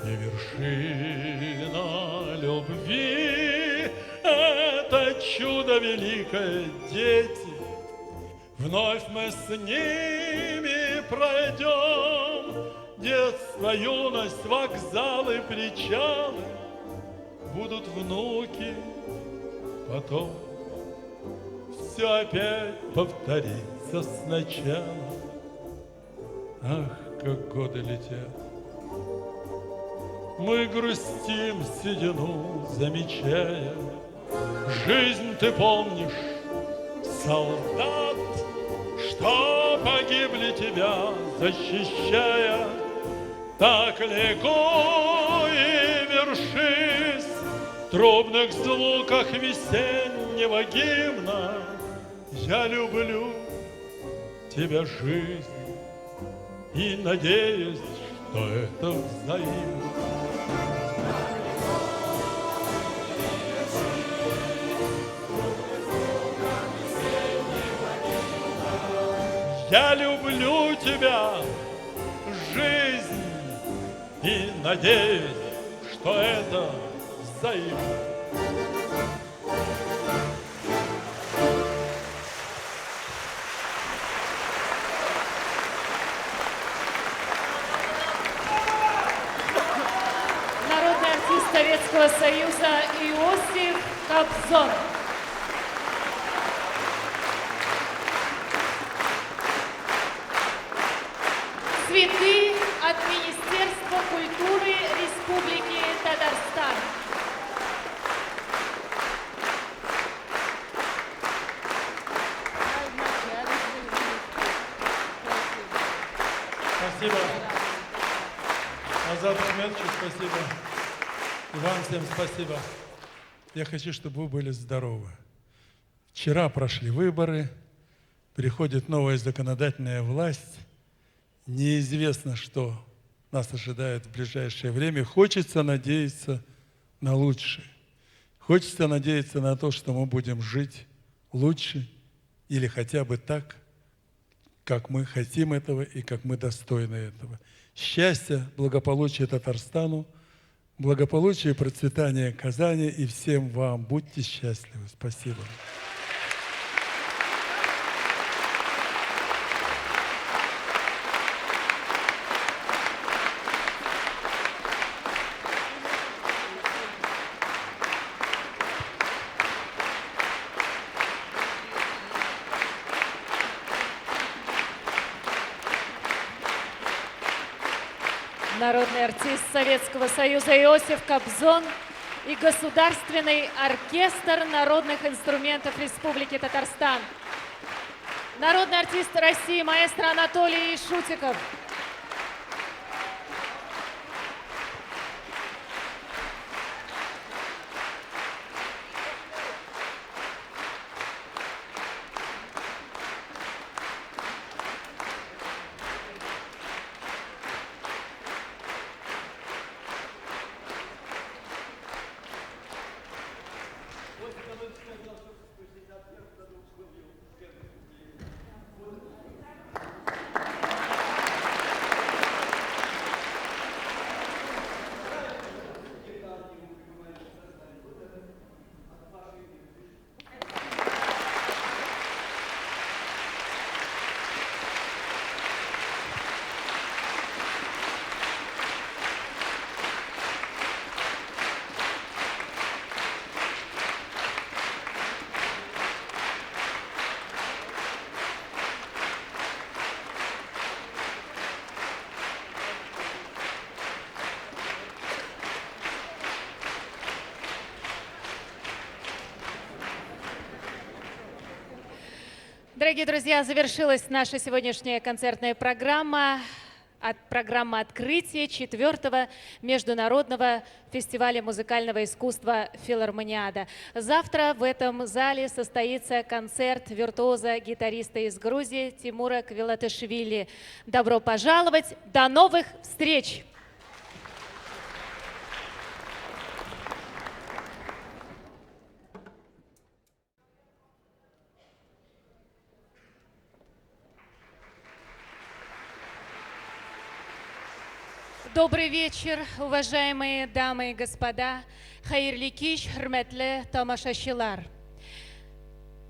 и вершина любви любви. Это чудо великое, дети. Вновь мы с ними пройдем детство, юность, вокзалы, причалы. Будут внуки, потом все опять повторится сначала. Ах, как годы летят. Мы грустим седину, замечая. Жизнь ты помнишь, солдат, что погибли тебя, защищая. Так легко и вершись в трубных звуках весеннего гимна. Я люблю тебя, жизнь, и надеюсь, что это взаимно. Я люблю тебя, жизнь, и надеюсь, что это взаимно. Народный артист Советского Союза Иосиф Кобзон. Цветы от Министерства культуры Республики Татарстан. Спасибо. Азат Ахмедович, спасибо. И вам всем спасибо. Я хочу, чтобы вы были здоровы. Вчера прошли выборы, приходит новая законодательная власть. Неизвестно, что нас ожидает в ближайшее время. Хочется надеяться на лучшее. Хочется надеяться на то, что мы будем жить лучше или хотя бы так, как мы хотим этого и как мы достойны этого. Счастья, благополучия Татарстану, благополучия и процветания Казани и всем вам. Будьте счастливы. Спасибо. Народный артист Советского Союза Иосиф Кобзон и Государственный оркестр народных инструментов Республики Татарстан. Народный артист России маэстро Анатолий Шутиков. Дорогие друзья, завершилась наша сегодняшняя концертная программа. Программа открытия 4-го международного фестиваля музыкального искусства «Филармониада». Завтра в этом зале состоится концерт виртуоза-гитариста из Грузии Тимура Квилатышвили. Добро пожаловать! До новых встреч! Добрый вечер, уважаемые дамы и господа, хайырлы кич, хурматлы тамашачылар.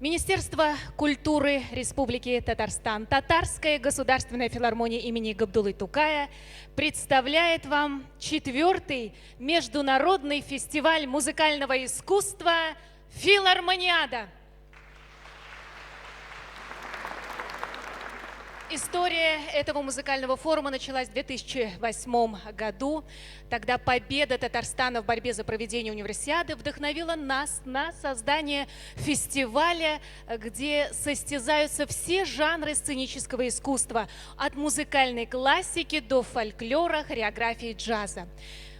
Министерство культуры Республики Татарстан, Татарская государственная филармония имени Габдуллы Тукая представляет вам 4-й международный фестиваль музыкального искусства «Филармониада». История этого музыкального форума началась в 2008 году. Тогда победа Татарстана в борьбе за проведение универсиады вдохновила нас на создание фестиваля, где состязаются все жанры сценического искусства, от музыкальной классики до фольклора, хореографии, джаза.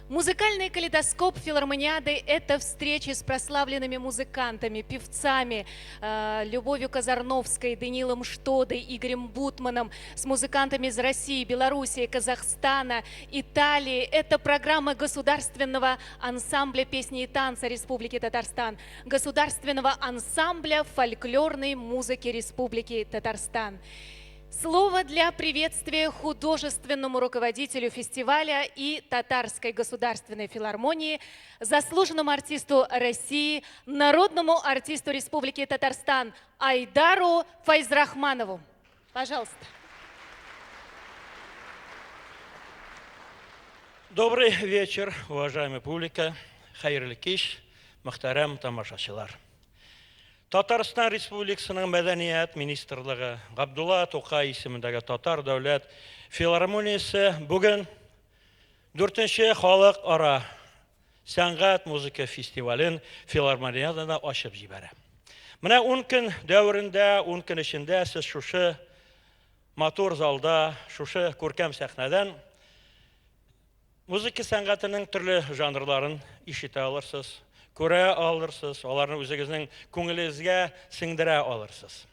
Музыкальный калейдоскоп филармониады – это встречи с прославленными музыкантами, певцами, Любовью Казарновской, Даниилом Штодой, Игорем Бутманом, с музыкантами из России, Белоруссии, Казахстана, Италии. Это программа государственного ансамбля песни и танца Республики Татарстан, государственного ансамбля фольклорной музыки Республики Татарстан. Слово для приветствия художественному руководителю фестиваля и Татарской государственной филармонии, заслуженному артисту России, народному артисту Республики Татарстан Айдару Файзрахманову. Пожалуйста. Добрый вечер, уважаемая публика, хайырлы кич, мөхтәрәм тамашачылар. Татарстан Республикасының мәдәният министрлыгы Габдулла Тукай исемендәге Татар дәүләт филармониясе бүген 4-нче халыкара сәнгать музыка фестивален филармониядә ачып җибәрә. Менә 10 көн дәверендә, 10 көн эчендә сез шушы матур залда, шушы күркәм сәхнәдән музыка сәнгатының төрле жанрларын ишетә алырсыз. Күрә алырсыз, аларны үзегезнең күңелегезгә сеңдерә алырсыз.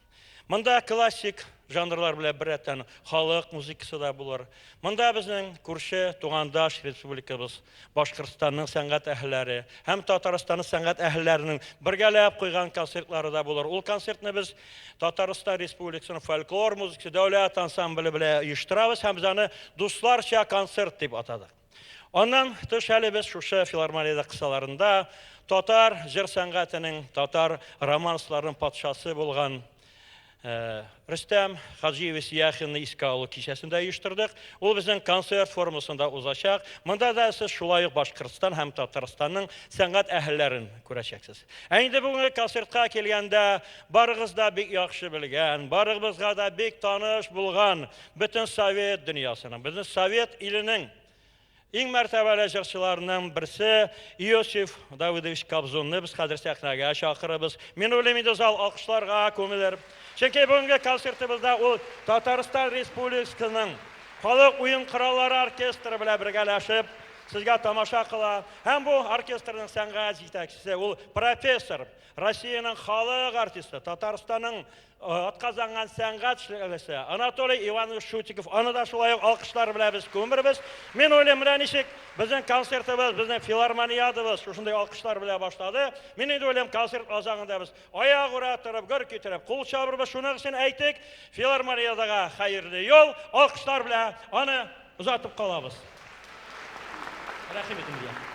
Монда классик жанрлар белән беррәттән халык музыкасы да булыр. Монда безнең күрше тугандаш республикабыз Башкортстанның сәнгать әһелләре һәм Татарстанның сәнгать әһелләренең бергәләп куйган концертлары да булыр. Ул концертны без Татарстан Республикасының фольклор музыкасы дәүләт ансамбле белән оештырабыз һәм без аны дусларча концерт дип атадык. Аннан тыш әле без шушы филармониядә кысаларында татар җыр сәнгатенең, татар романсларының патшасы булган Рөстәм Хаҗиев Яхинны искә алу кичәсендә оештырдык. Ул безнең концерт формасында узачак. Монда да сез шулай ук Башкортстан һәм Татарстанның сәнгать әһелләрен күрәчәксез. Инде бүгенге концертка килгәндә барыгыз да бик яхшы белгән, барыгызга да бик таныш булган бөтен Совет дөньясының, безнең Совет иленең иң мәртәбәле җырчыларының берсе Иосиф Давыдович Кобзонны без хәзер сәхнәгә чакырабыз. Мин уйлыйм инде зал алкышларга күмелер. Чөнки бүгенге концертыбызда ул Татарстан Республикасының халык уен кораллары оркестры белән бергәләшеп сезгә тамаша кыла. Һәм бу оркестрның сәнгать җитәкчесе ул профессор, Россиянең халык артисты, Татарстанның атказанган сәнгать эшләгесе Анатолий Иванович Шутиков. Аны да шулай ук алкышлар белән без күмербез. Мин уйлыйм, менә ничек безнең концертыбыз, безнең филармониядыбыз шушындай алкышлар белән башлады. Мин инде уйлыйм, концерт азагында без аяк ура торып, гөр китереп, кул чабырбыз. Шуның өчен әйтик, филармониядәге хәерле юл, алкышлар белән аны узатып калабыз. Рәхим итегез.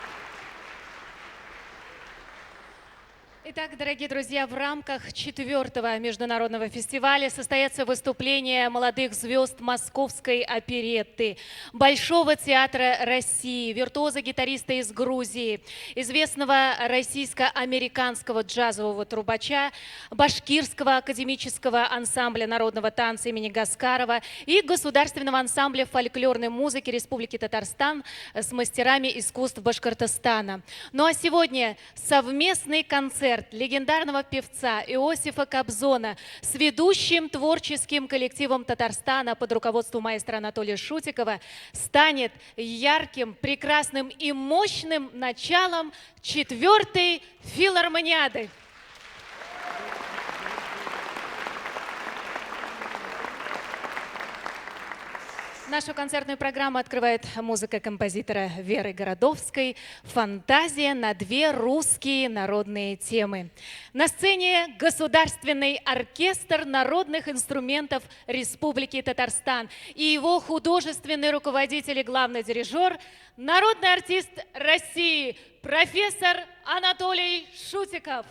Итак, дорогие друзья, в рамках 4-го международного фестиваля состоятся выступления молодых звезд Московской оперетты, Большого театра России, виртуоза-гитариста из Грузии, известного российско-американского джазового трубача, башкирского академического ансамбля народного танца имени Гаскарова и государственного ансамбля фольклорной музыки Республики Татарстан с мастерами искусств Башкортостана. Ну а сегодня совместный концерт легендарного певца Иосифа Кобзона с ведущим творческим коллективом Татарстана под руководством маэстро Анатолия Шутикова станет ярким, прекрасным и мощным началом 4-й филармониады. Нашу концертную программу открывает музыка композитора Веры Городовской «Фантазия на две русские народные темы». На сцене Государственный оркестр народных инструментов Республики Татарстан и его художественный руководитель и главный дирижер, народный артист России, профессор Анатолий Шутиков.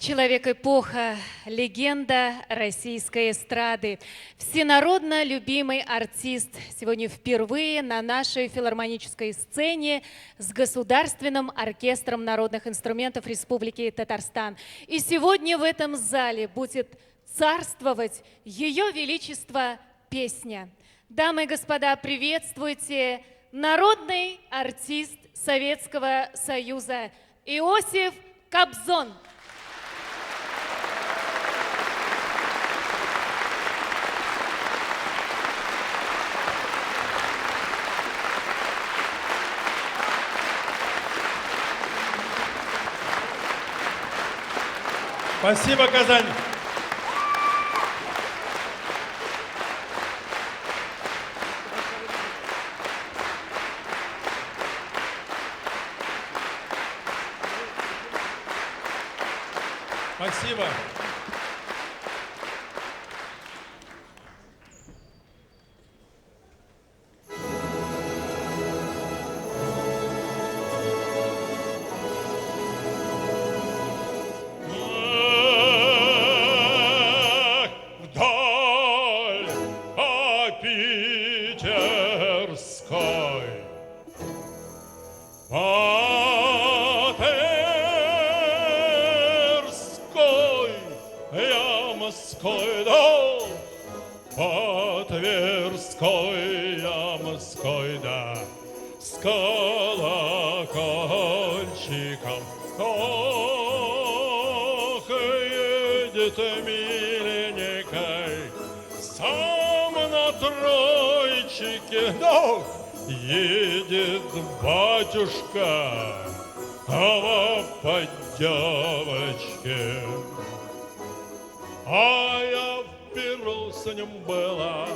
Человек-эпоха, легенда российской эстрады, всенародно любимый артист сегодня впервые на нашей филармонической сцене с Государственным оркестром народных инструментов Республики Татарстан. И сегодня в этом зале будет царствовать Ее Величество песня. Дамы и господа, приветствуйте народный артист Советского Союза Иосиф Кобзон. Спасибо, Казань. Спасибо. Вдаль от Питерской, по Тверской, Ямской, да, по Тверской, Ямской, да, с колокольчиком. Ох, едет миленькой, сам на тройчике, но едет батюшка, а по девочке. А я в пиру с ним была,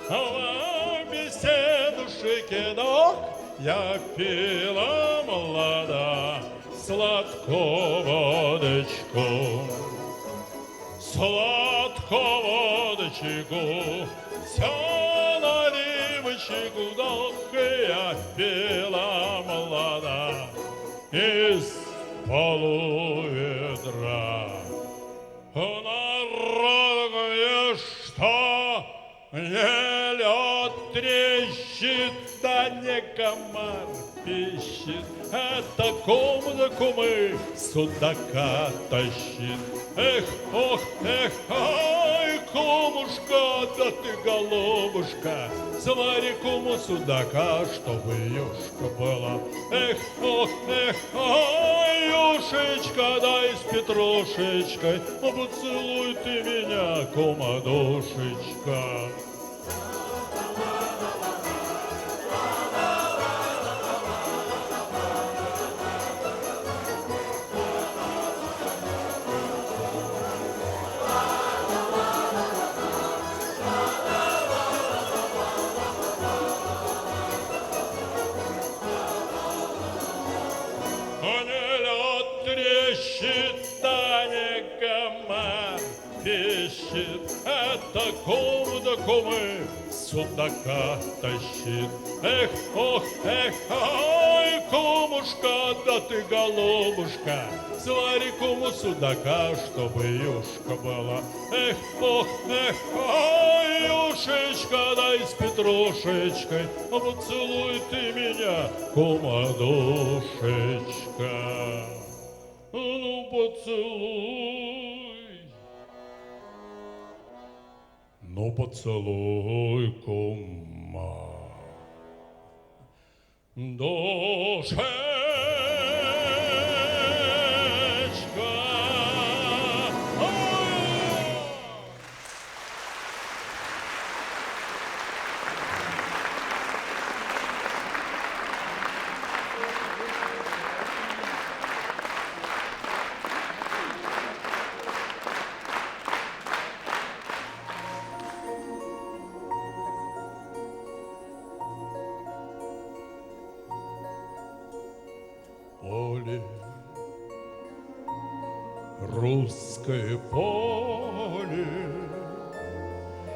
а в беседушке, но я пила молода сладкую водочку. Сладкую водочку, вся наливочку, дох я пила молода из полуведра. Народ говорит, что не лед трещит, да не комар пищит. Это кум да кумы судака тащит. Эх, ох, эх, ай, кумушка, да ты голубушка, свари куму судака, чтобы юшка была. Эх, ох, эх, ай, юшечка, дай с петрушечкой, поцелуй ты меня, кума душечка. Это кум да кумы судака тащит. Эх, ох, эх, ай, кумушка, да ты голубушка, свари куму судака, чтобы юшка была. Эх, ох, эх, ай, юшечка, дай с петрушечкой, поцелуй ты меня, кума душечка. Ну, поцелуй. Ну, поцелуй, кума, душечка. Поле, русское поле,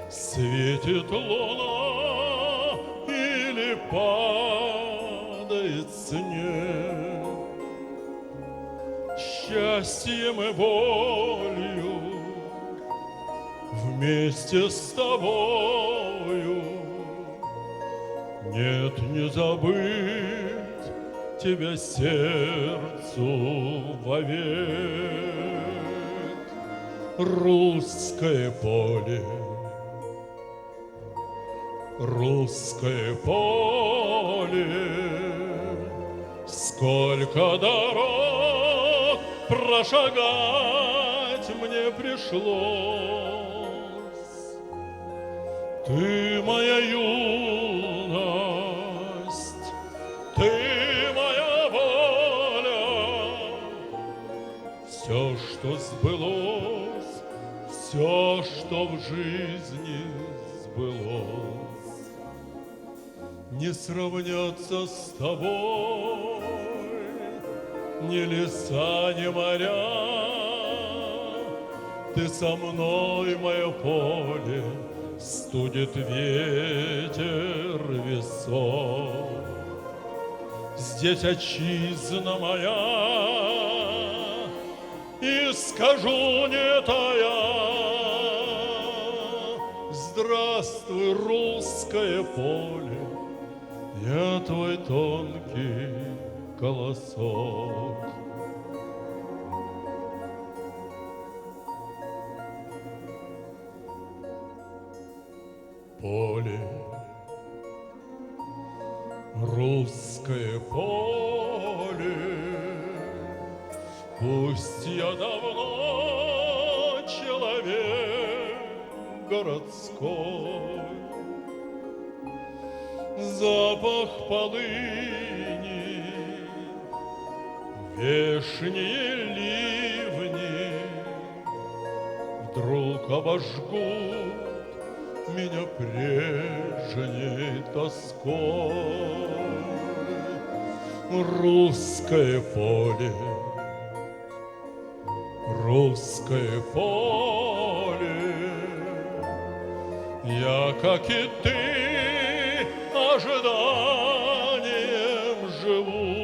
светит луна или падает снег. счастьем и болью вместе с тобою. Нет, не забыть тебя сердцу вовек. Русское поле, русское поле, сколько дорог прошагать мне пришлось. Ты моя юность, ты моя воля, все, что сбылось, все, что в жизни сбылось, не сравнятся с тобой ни леса, ни моря. Ты со мной, мое поле, студит ветер весов. Здесь отчизна моя, и скажу не тая: здравствуй, русское поле, я твой тонкий колосок. Поле, русское поле, пусть я давно человек городской, запах полыни, вешние ливни вдруг обожгут меня прежней тоской. Русское поле, русское поле, я, как и ты, ожиданием живу.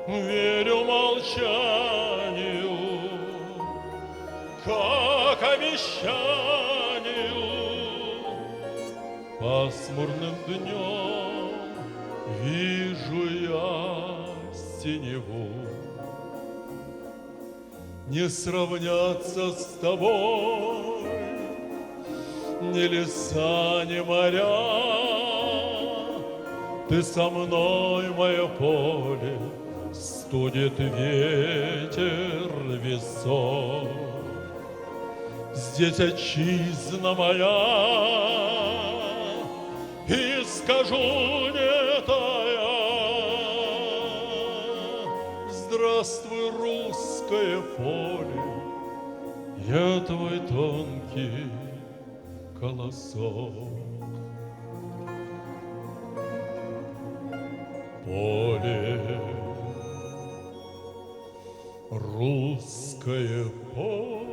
Верю молчанию, как обещанию. Пасмурным днем вижу я синеву. Не сравнятся с тобой ни леса, ни моря. Ты со мной, мое поле, студит ветер весов. Здесь отчизна моя, и скажу не тая: здравствуй, русское поле, я твой тонкий колосок. Поле, русское поле.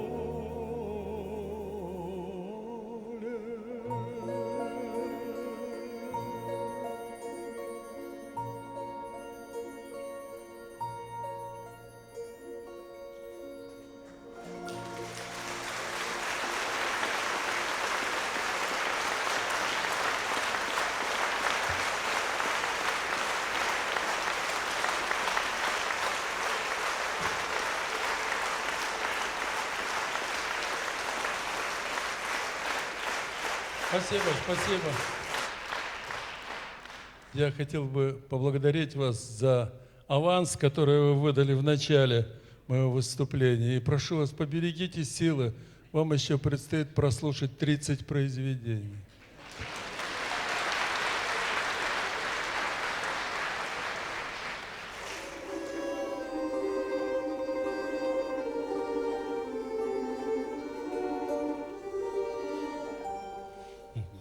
Спасибо, спасибо. Я хотел бы поблагодарить вас за аванс, который вы выдали в начале моего выступления. И прошу вас, поберегите силы. Вам еще предстоит прослушать 30 произведений.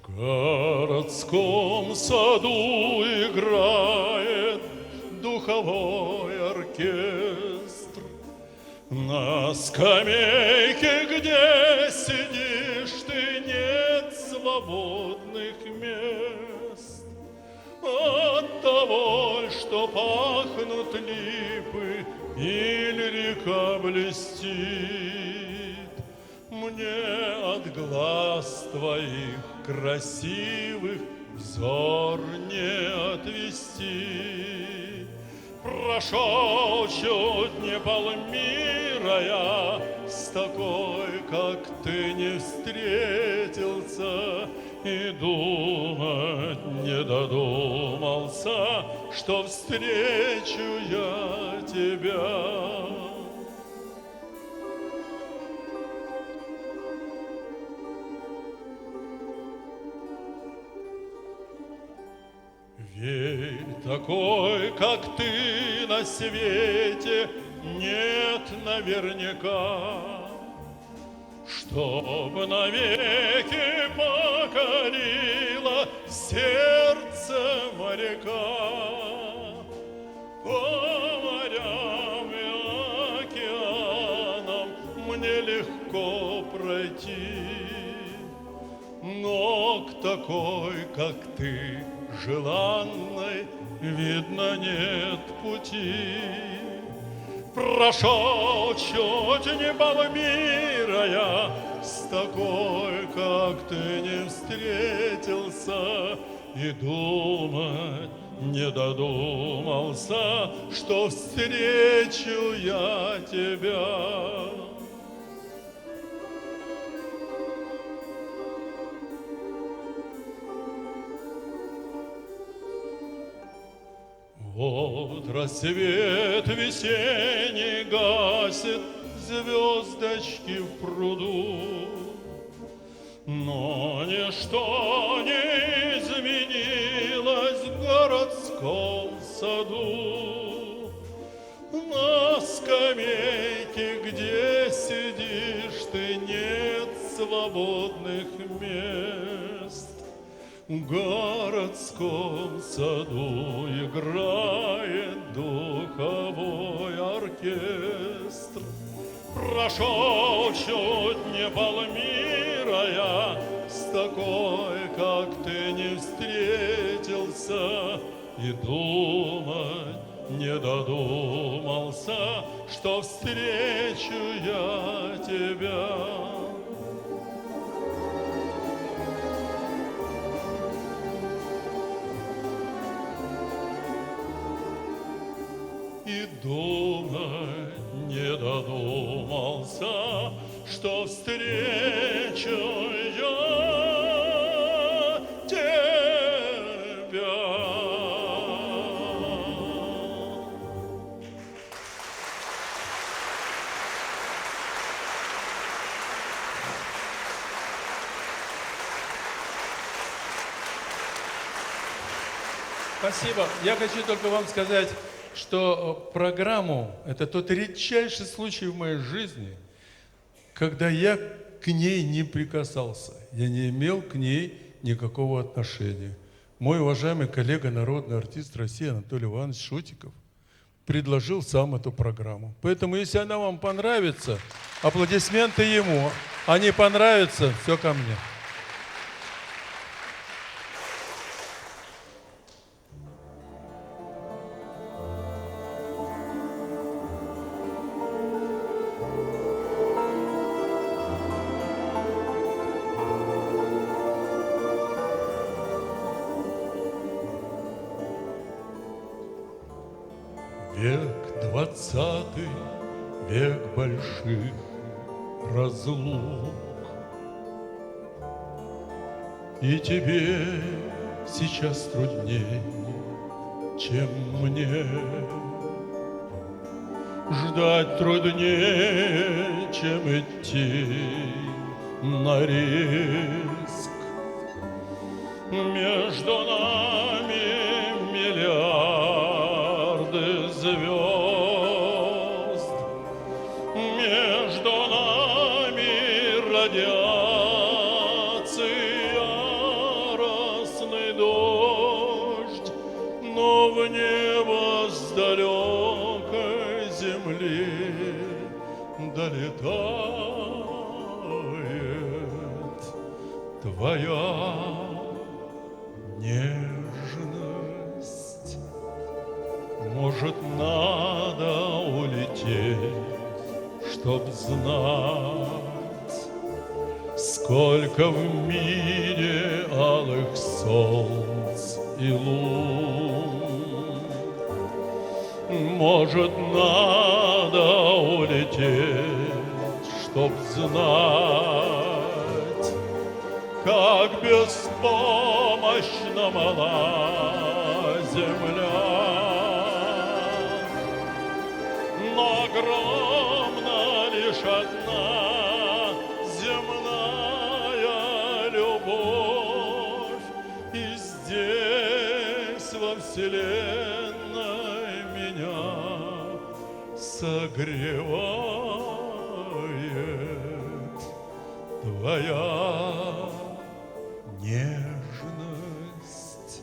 В городском саду играет духовой оркестр. На скамейке, где сидишь ты, нет свободных мест. Оттого что пахнут липы или река блестит. Мне от глаз твоих красивых взор не отвести. Прошел чуть не полмира я, с такой, как ты, не встретился, и думать не додумался, что встречу я тебя. Верь, такой, как ты, на свете нет наверняка, чтоб навеки покорило сердце моряка. По морям и океанам мне легко пройти, но к такой, как ты, желанной, видно, нет пути. Прошел чуть не полмира я, с такой, как ты, не встретился, и думать не додумался, что встречу я тебя. Вот рассвет весенний гасит звездочки в пруду, но ничто не изменилось в городском саду. На скамейке, где сидишь ты, нет свободных мест. В городском саду играет духовой оркестр. Прошел чуть не полмира я, с такой, как ты, не встретился, и думать не додумался, что встречу я тебя. И думать не додумался, что встречу я тебя. Спасибо. Я хочу только вам сказать, что программу – это тот редчайший случай в моей жизни, когда я к ней не прикасался. Я не имел к ней никакого отношения. Мой уважаемый коллега, народный артист России Анатолий Иванович Шутиков предложил сам эту программу. Поэтому, если она вам понравится, аплодисменты ему. А не понравится, все ко мне. Век двадцатый, век больших разлук. И тебе сейчас трудней, чем мне. Ждать труднее, чем идти на риск. Между нами миллиарды звезд, между нами радиации яростный дождь, но в небо с далекой земли долетает твоя нежность. Может, надо улететь, чтоб знать, сколько в мире алых солнц и лун. Может, надо улететь, чтоб знать, как беспомощно мала земля, но огромна лишь одна земная любовь, и здесь во вселенной меня согревает твоя нежность.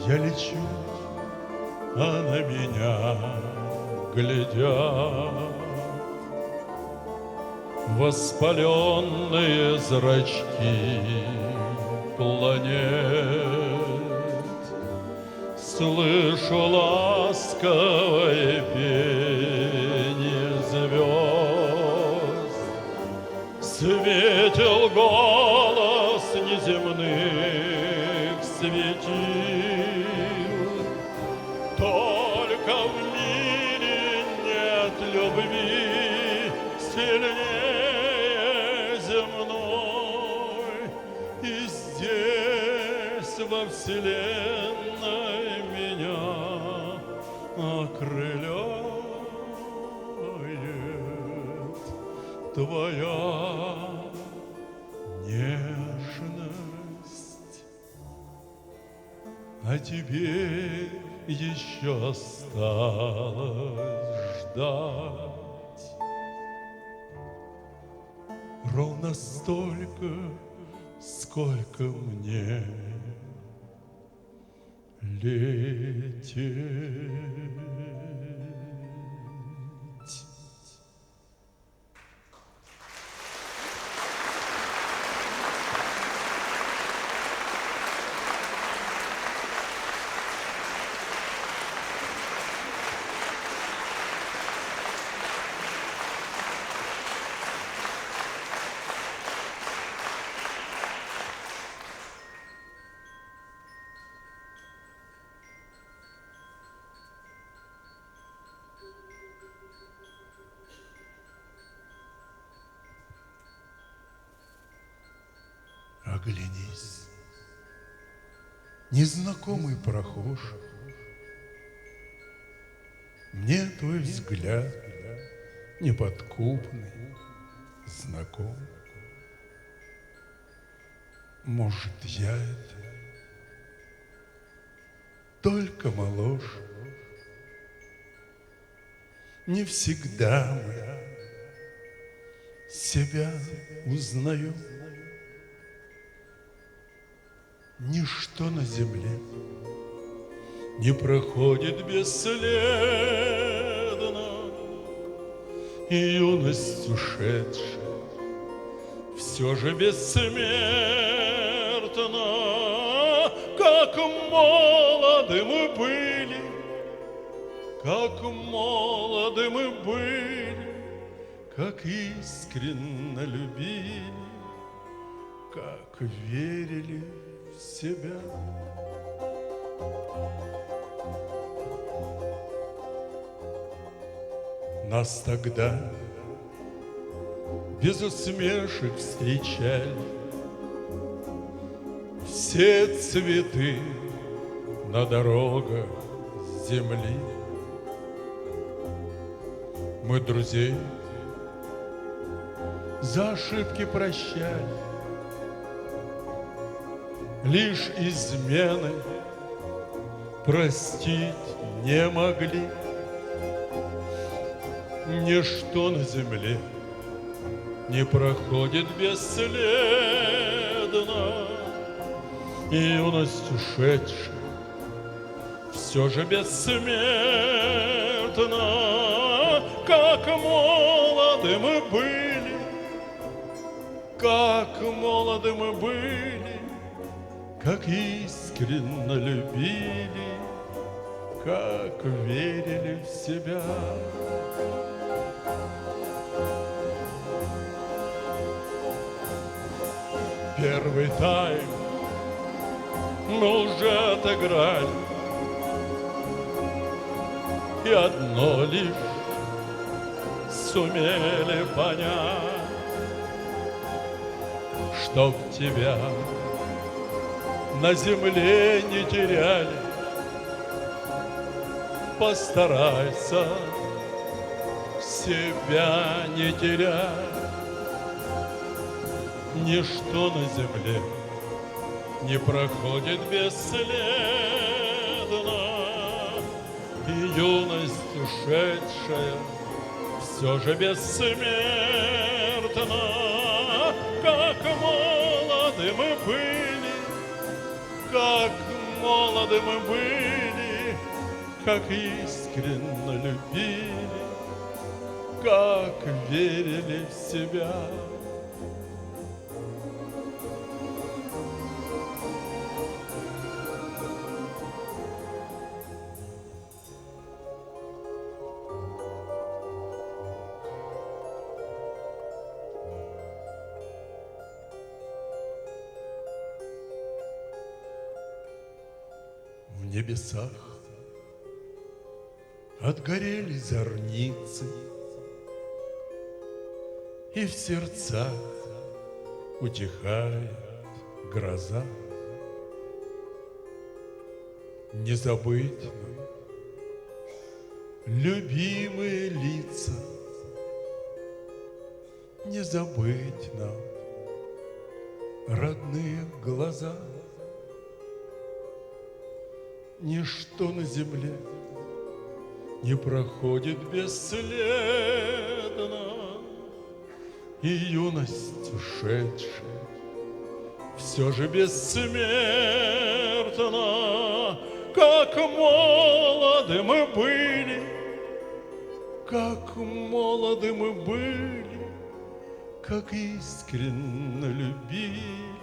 Я лечу, а на меня глядят воспаленные зрачки планет. Слышу ласковое пение звезд, светил голос неземных светил. Только в мире нет любви сильнее земной, и здесь во вселенной меня окрыляет твоя нежность. А теперь еще осталось ждать ровно столько, сколько мне лететь. Оглянись, незнакомый прохожий, мне твой взгляд неподкупный знаком. Может, я это только моложе. Не всегда мы себя узнаем. Ничто на земле не проходит бесследно, и юность ушедшая все же бессмертна. Как молоды мы были, как молоды мы были, как искренно любили, как верили в себя. Нас тогда без усмешек встречали все цветы на дорогах земли. Мы друзей за ошибки прощали, лишь измены простить не могли. Ничто на земле не проходит бесследно, и юность ушедшая все же бессмертна. Как молоды мы были, как молоды мы были, как искренно любили, как верили в себя. Первый тайм мы уже отыграли, и одно лишь сумели понять, чтоб тебя на земле не теряли. Постарайся себя не терять. Ничто на земле не проходит бесследно, и юность ушедшая все же бессмертна. Как молоды мы были, как молоды мы были, как искренне любили, как верили в себя. В небесах отгорели зорницы, и в сердцах утихает гроза. Не забыть нам любимые лица, не забыть нам родные глаза. Ничто на земле не проходит бесследно, и юность ушедшая все же бессмертна. Как молоды мы были, как молоды мы были, как искренне любили,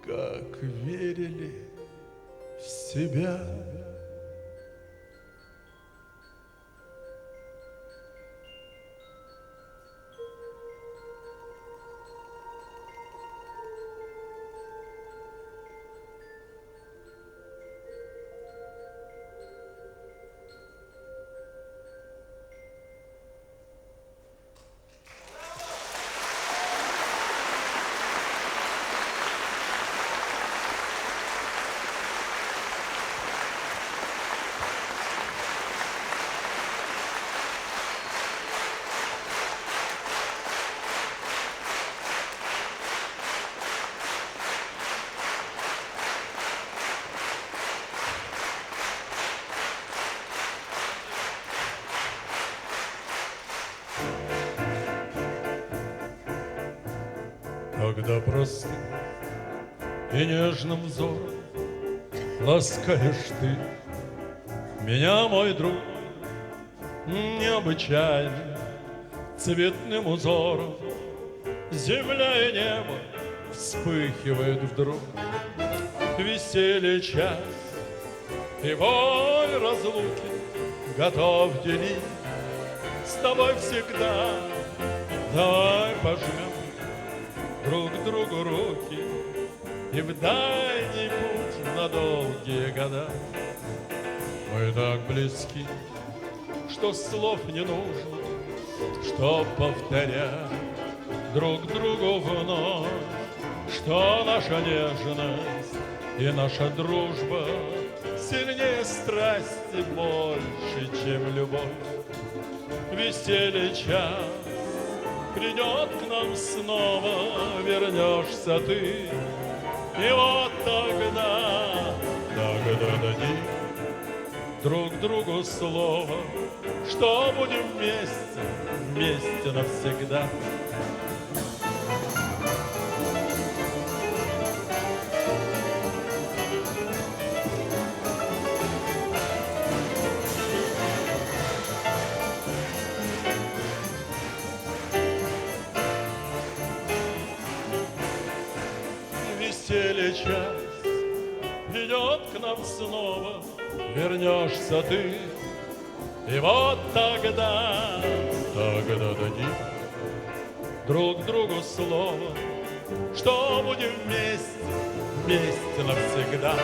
как верили в себя. Когда простым и нежным взором ласкаешь ты меня, мой друг, необычайным цветным узором, земля и небо вспыхивают вдруг. Веселье час и боль разлуки готов делить с тобой всегда. Давай пожмем друг другу руки и в дальний путь на долгие года. Мы так близки, что слов не нужно, что повторять друг другу вновь, что наша нежность и наша дружба сильнее страсти, больше, чем любовь. Веселье час придет к нам снова, вернешься ты, и вот тогда дадим друг другу слово, что будем вместе, вместе навсегда. Веселье час придет к нам снова, вернешься ты. И вот тогда дадим друг другу слово, что будем вместе, вместе навсегда.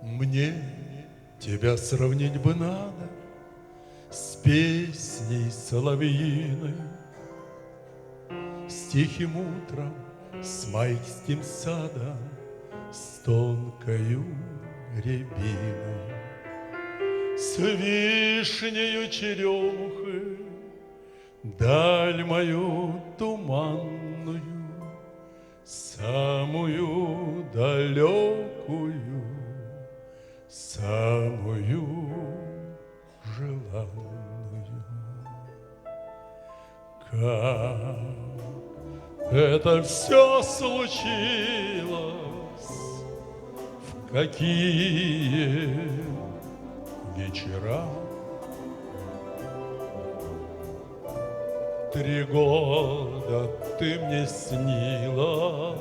Мне тебя сравнить бы надо с песней соловьиной, с тихим утром, с майским садом, с тонкою рябиной, с вишнею черемухой, даль мою туманную, самую далекую, самую желанную. Как это все случилось, в какие вечера. 3 года ты мне снилась,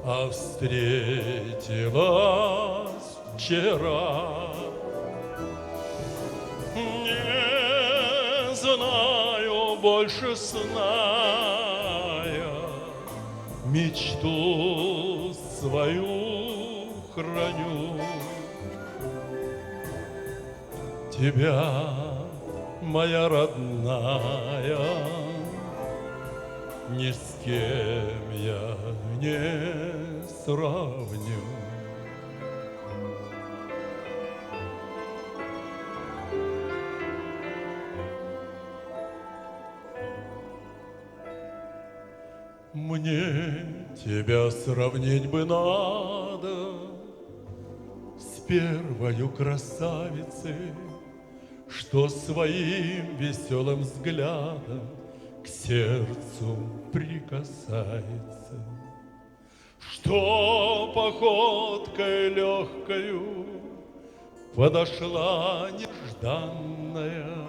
а встретилась вчера. Не знаю больше сна я, мечту свою храню. Тебя, моя родная, ни с кем я не сравню. Мне тебя сравнить бы надо с первою красавицей, что своим веселым взглядом к сердцу прикасается, что походкой легкою подошла нежданная,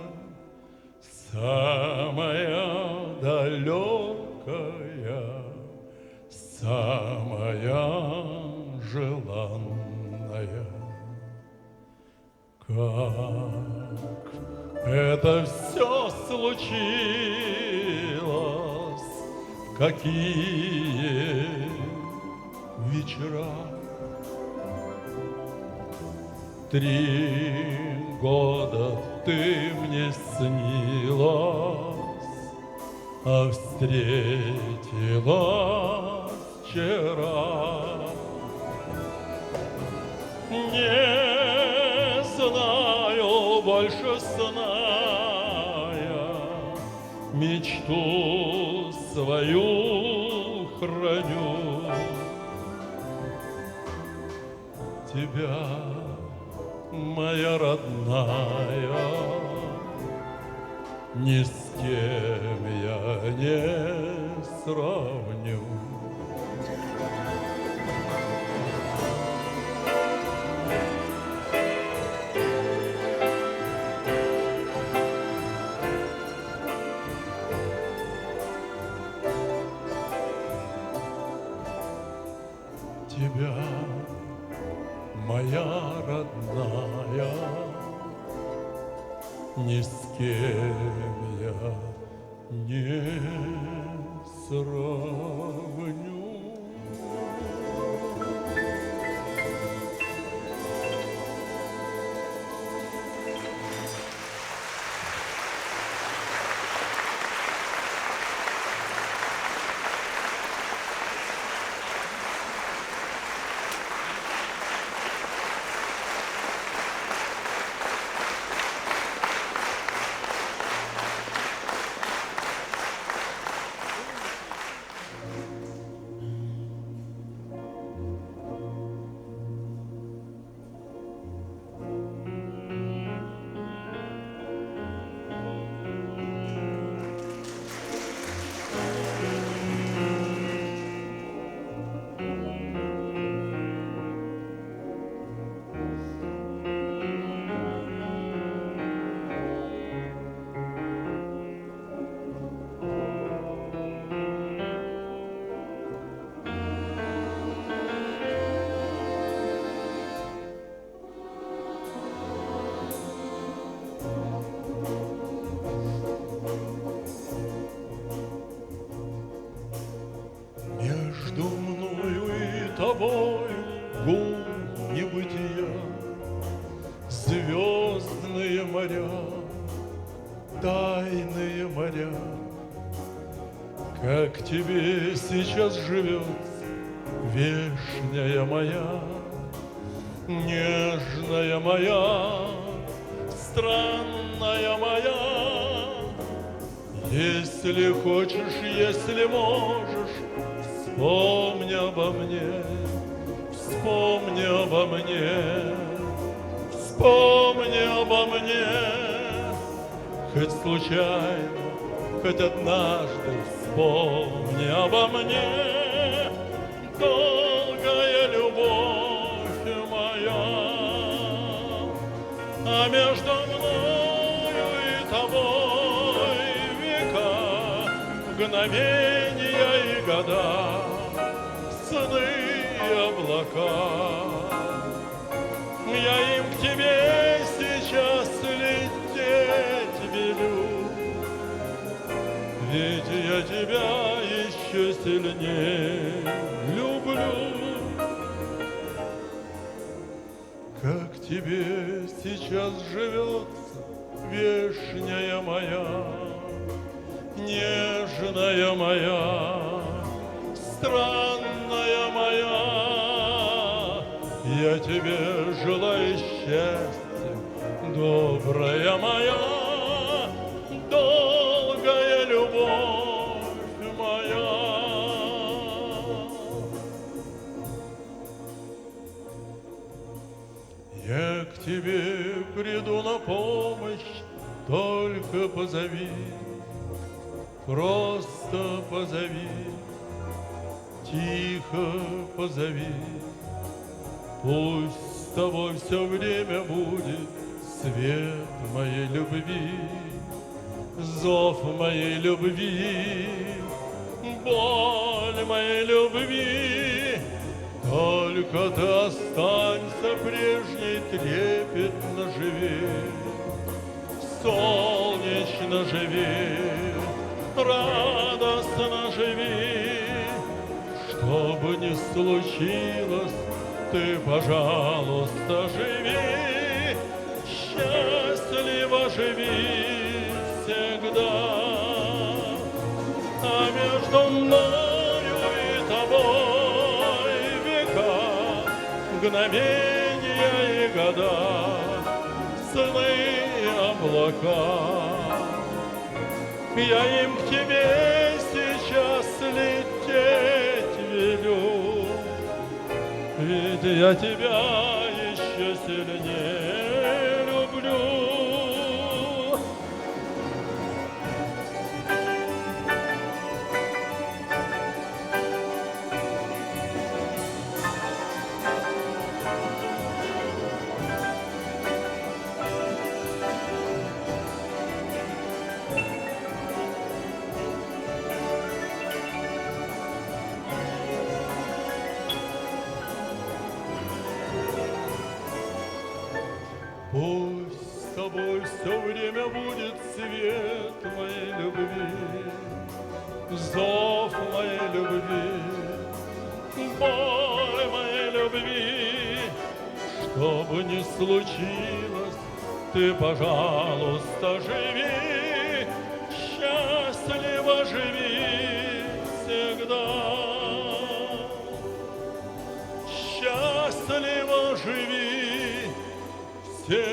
самая далекая, самая желанная. Как это все случилось, в какие вечера. 3 года ты мне снилась, а встретилась вчера. Не знаю больше сна я, мечту свою храню. Тебя, моя родная, ни с кем я не сравню. Тебя, моя родная, ни с кем я не сравню. моря, тайные моря, как тебе сейчас живется, вешняя моя, нежная моя, странная моя. Если хочешь, если можешь, вспомни обо мне, вспомни обо мне, вспомни обо мне. Хоть случайно, хоть однажды вспомни обо мне, долгая любовь моя. А между мною и тобой века, мгновения и года, сны и облака. Я им к тебе сейчас лететь велю, ведь я тебя еще сильнее люблю. Как тебе сейчас живется, вешняя моя, нежная моя, странная моя. Я тебе желаю счастья, добрая моя, долгая любовь моя. Я к тебе приду на помощь, только позови, просто позови, тихо позови. Пусть с тобой все время будет свет моей любви, зов моей любви, боль моей любви. Только ты останься прежней, трепетно живи, солнечно живи, радостно живи. Что бы ни случилось, ты, пожалуйста, живи, счастливо живи всегда. А между мною и тобой века, мгновения и года, сны и облака. Я им к тебе сейчас лететь велю, ведь я тебя еще сильнее люблю. Пусть с тобой все время будет свет моей любви, зов моей любви, боль моей любви. Что бы ни случилось, ты, пожалуйста, живи, счастливо живи всегда. Счастливо живи всегда.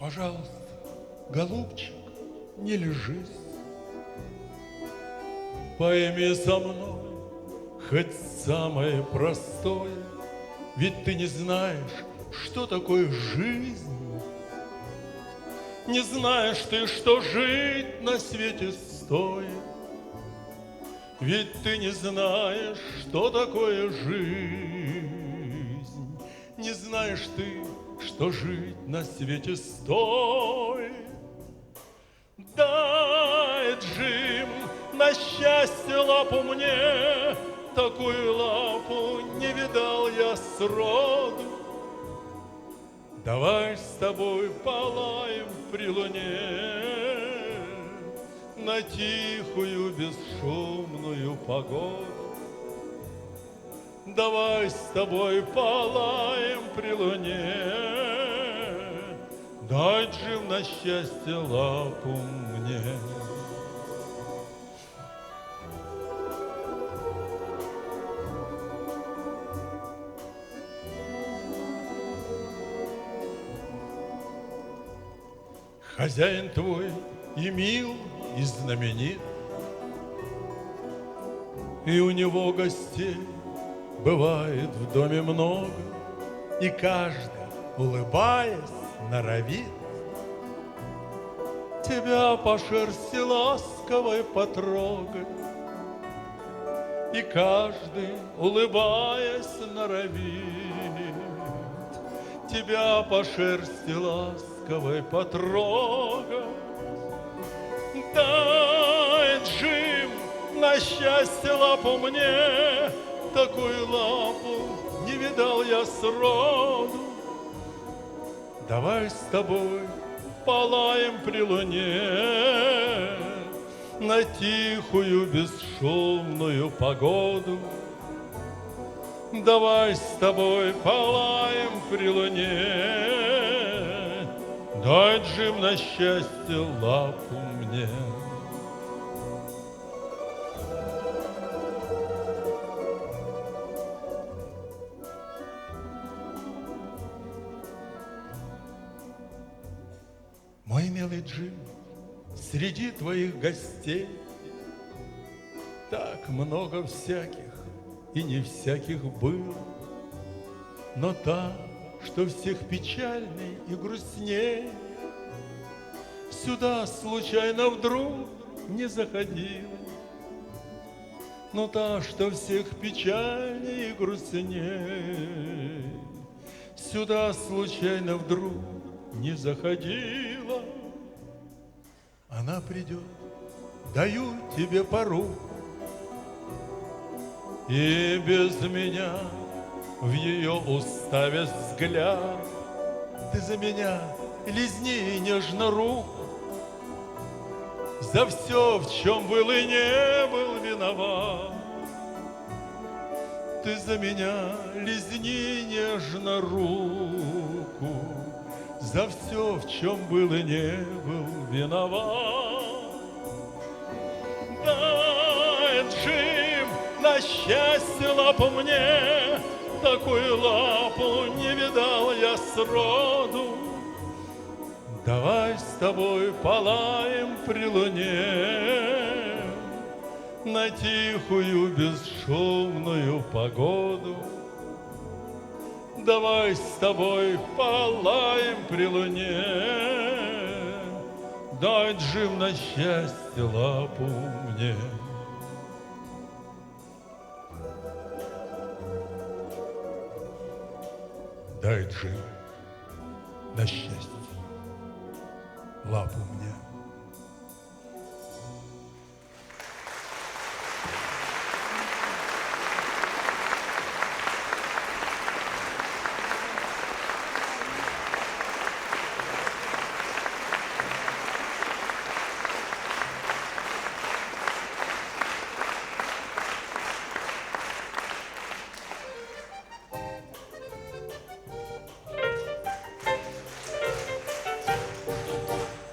Пожалуйста, голубчик, не ложись. Пойми со мной хоть самое простое, ведь ты не знаешь, что такое жизнь. Не знаешь ты, что жить на свете стоит, ведь ты не знаешь, что такое жизнь. Не знаешь ты, что жить на свете стоит. Дай, Джим, на счастье лапу мне, такую лапу не видал я сроду. Давай с тобой полаем при луне на тихую бесшумную погоду. Давай с тобой полаем при луне, дай, Джим, на счастье лапу мне. Хозяин твой и мил, и знаменит, и у него гостей бывает в доме много, и каждый, улыбаясь, норовит тебя по шерсти ласковой потрогать. И каждый, улыбаясь, норовит тебя по шерсти ласковой потрогать. Дай, Джим, на счастье лапу мне, такую лапу не видал я сроду. Давай с тобой полаем при луне на тихую бесшумную погоду. Давай с тобой полаем при луне, дай, Джим, на счастье лапу мне. Мой милый Джим, среди твоих гостей так много всяких и не всяких было, но та, что всех печальней и грустней, сюда случайно вдруг не заходила. Но та, что всех печальней и грустней, сюда случайно вдруг не заходила. Она придет, даю тебе пору, и без меня в ее уставе взгляд. Ты за меня лизни нежно руку, за все, в чем был и не был виноват. Ты за меня лизни нежно руку, за все, в чем был и не был виноват. Дай, Джим, на счастье лапу мне, такую лапу не видал я сроду. Давай с тобой полаем при луне на тихую бесшумную погоду. Давай с тобой полаем при луне, дай, Джим, на счастье лапу мне. Дай, Джим, на счастье лапу мне.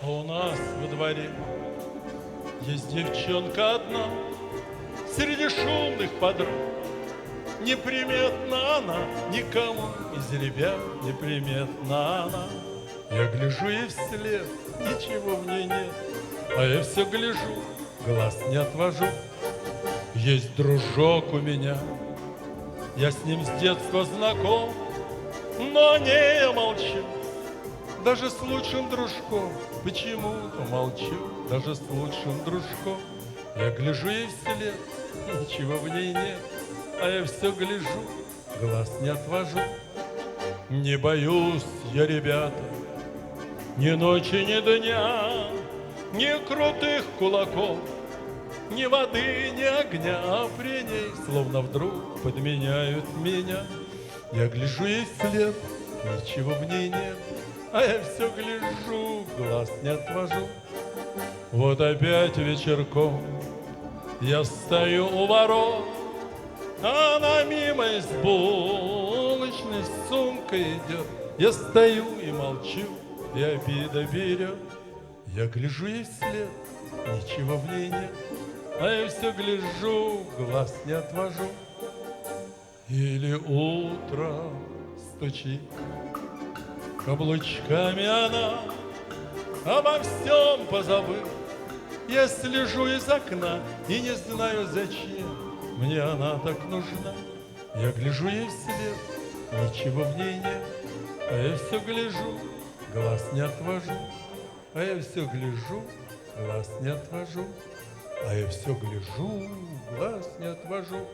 У нас во дворе есть девчонка одна, среди шумных подруг. Неприметна она, никому из ребят неприметна она. Я гляжу ей вслед, ничего в ней нет, а я все гляжу, глаз не отвожу. Есть дружок у меня, я с ним с детства знаком, но о ней я молчу, даже с лучшим дружком. Почему-то молчу, даже с лучшим дружком. Я гляжу ей вслед, ничего в ней нет, а я все гляжу, глаз не отвожу. Не боюсь я, ребята, ни ночи, ни дня, ни крутых кулаков, ни воды, ни огня, а при ней словно вдруг подменяют меня. Я гляжу ей вслед, ничего в ней нет, а я все гляжу, глаз не отвожу. Вот опять вечерком я стою у ворот, она мимо из булочной с сумкой идет. Я стою и молчу, и обида берет. Я гляжу ей вслед, ничего в ней нет, а я все гляжу, глаз не отвожу. Или утром стучит каблучками она, обо всем позабыв. Я слежу из окна и не знаю, зачем мне она так нужна. Я гляжу ей вслед, ничего в ней нет, а я все гляжу, глаз не отвожу. А я все гляжу, глаз не отвожу. А я все гляжу, глаз не отвожу.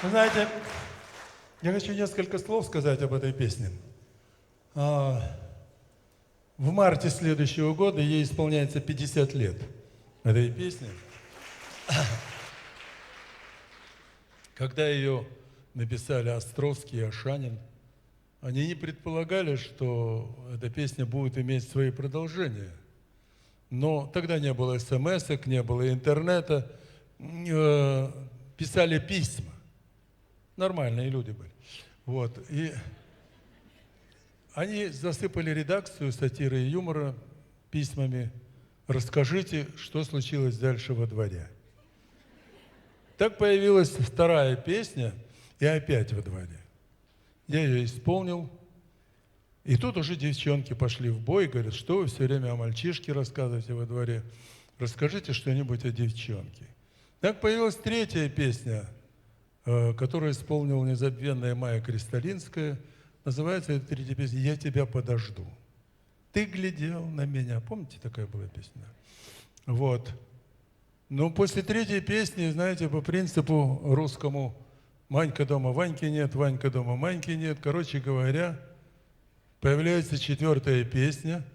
Вы знаете, я хочу несколько слов сказать об этой песне. В марте следующего года ей исполняется 50 лет, этой песне. Когда ее написали Островский и Ашанин, они не предполагали, что эта песня будет иметь свои продолжения. Но тогда не было смс-ок, не было интернета, писали письма. Нормальные люди были. Вот. И они засыпали редакцию сатиры и юмора письмами: расскажите, что случилось дальше во дворе. Так появилась вторая песня, и опять во дворе. Я ее исполнил, и тут уже девчонки пошли в бой, говорят: что вы все время о мальчишке рассказываете во дворе, расскажите что-нибудь о девчонке. Так появилась третья песня, которую исполнила незабвенная Майя Кристалинская. Называется эта третья песня «Я тебя подожду». Ты глядел на меня. Помните, такая была песня? Вот. Но после третьей песни, знаете, по принципу русскому: Манька дома, Ваньки нет, Ванька дома, Маньки нет. Короче говоря, появляется четвертая песня.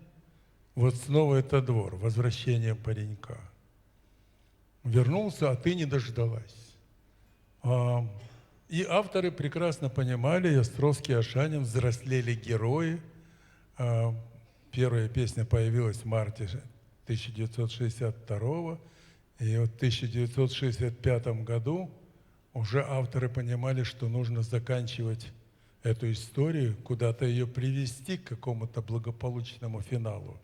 Вот снова это двор, возвращение паренька. Вернулся, а ты не дождалась. И авторы прекрасно понимали, и Островский, и Ашанин, взрослели герои. Первая песня появилась в марте 1962, и вот в 1965 году уже авторы понимали, что нужно заканчивать эту историю, куда-то ее привести к какому-то благополучному финалу.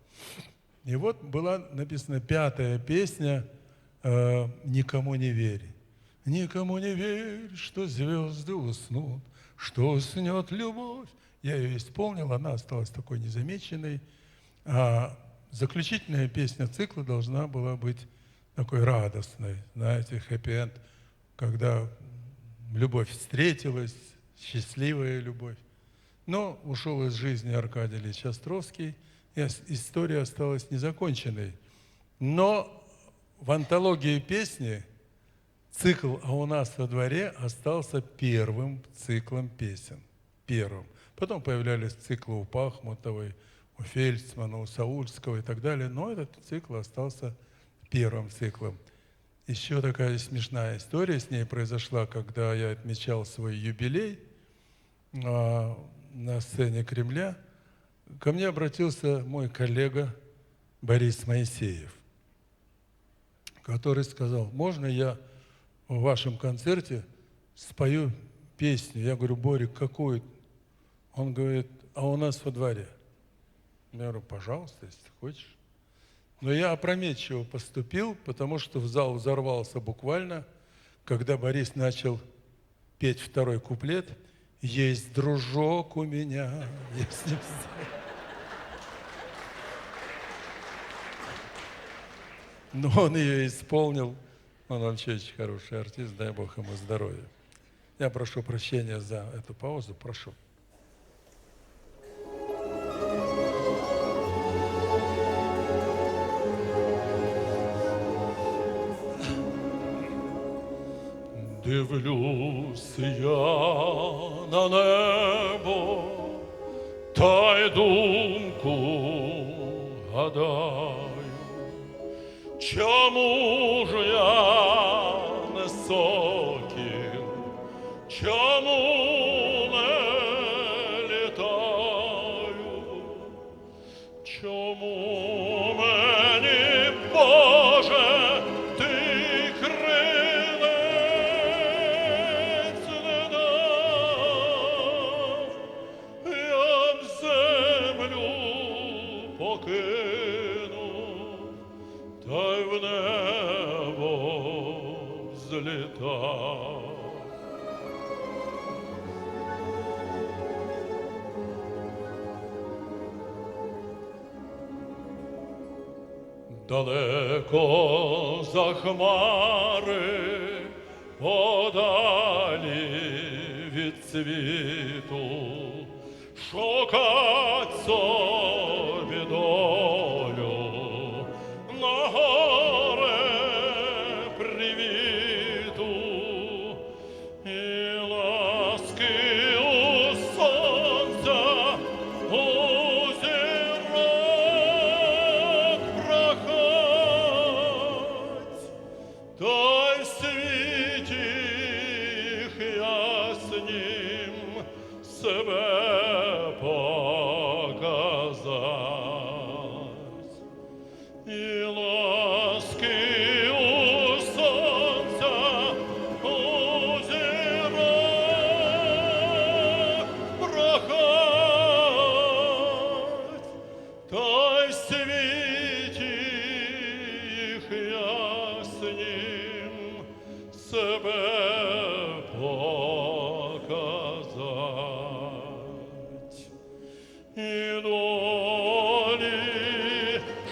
И вот была написана пятая песня «Никому не верь». Никому не верь, что звезды уснут, что уснет любовь. Я ее исполнил, она осталась такой незамеченной. А заключительная песня цикла должна была быть такой радостной, знаете, хэппи-энд, когда любовь встретилась, счастливая любовь. Но ушел из жизни Аркадий Ильич Островский, и история осталась незаконченной. Но в антологии песни цикл «А у нас во дворе» остался первым циклом песен. Первым. Потом появлялись циклы у Пахмутовой, у Фельдсмана, у Саульского и так далее. Но этот цикл остался первым циклом. Еще такая смешная история с ней произошла, когда я отмечал свой юбилей. на сцене Кремля, ко мне обратился мой коллега Борис Моисеев, который сказал: можно я в вашем концерте спою песню? Я говорю: Борик, какую? Он говорит: а у нас во дворе. Я говорю: пожалуйста, если хочешь. Но я опрометчиво поступил, потому что в зал взорвался буквально, когда Борис начал петь второй куплет. Есть дружок у меня. Я с ним... Но он ее исполнил. Он вообще очень хороший артист, дай Бог ему здоровья. Я прошу прощения за эту паузу, прошу. Дивлюсь я на небо, та й думку гадаю, чому ж я не сокіл, чому не літаю, чому мені, Боже, ти крилець не дав, я в землю покинув, та й в небо взлітав. Далеко за хмари, подалі від світу, шукать собі долю на горе привіту, і ласки у сонця, у зірок прохать, та й в світі їх яснім себе показать. І ласки у сонця, у зірок прохать, та й в світі їх яснім себе показать. І долі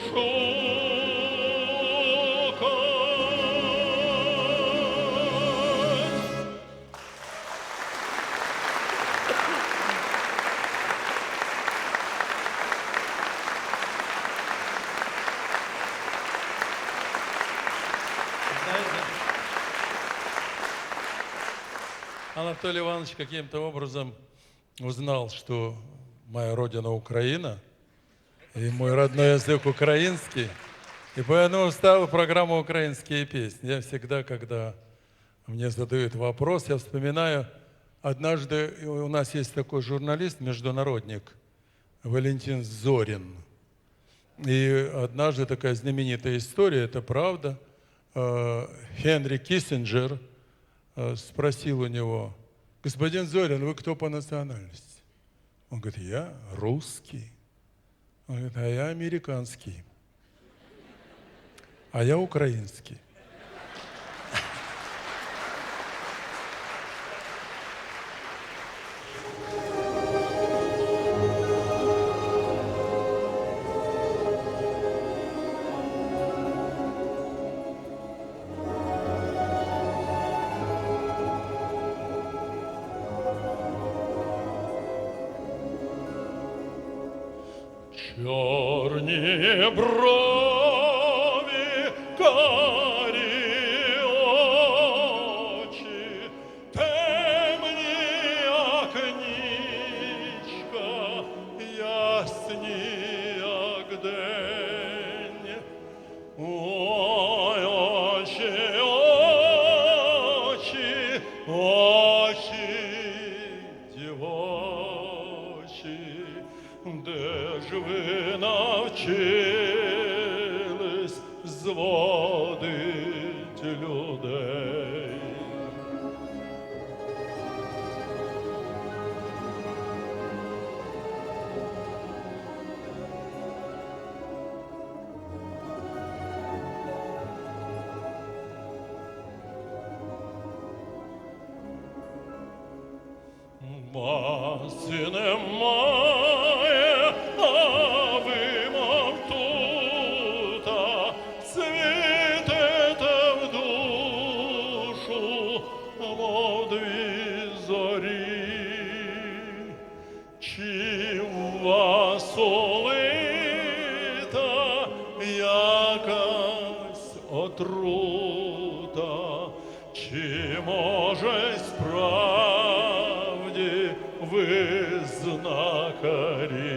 шукать. Анатолий Иванович каким-то образом узнал, что моя родина Украина, и мой родной язык украинский, и поэтому вставил в программу «Украинские песни». Я всегда, когда мне задают вопрос, я вспоминаю, однажды у нас есть такой журналист, международник, Валентин Зорин. И однажды такая знаменитая история, это правда, Генри Киссинджер спросил у него: господин Зорин, вы кто по национальности? Он говорит: я русский. Он говорит: а я американский. А я украинский. Чорні брові, карі очі, темні, як нічка, ясні, як день. Ой, очі, очі, очі дівочі. навчились зводить людей. Масі немає, а ви, мов тута, світите в душу, мов дві зорі. Чи у вас улита якась отрута, чи, може, справді ви знахарі?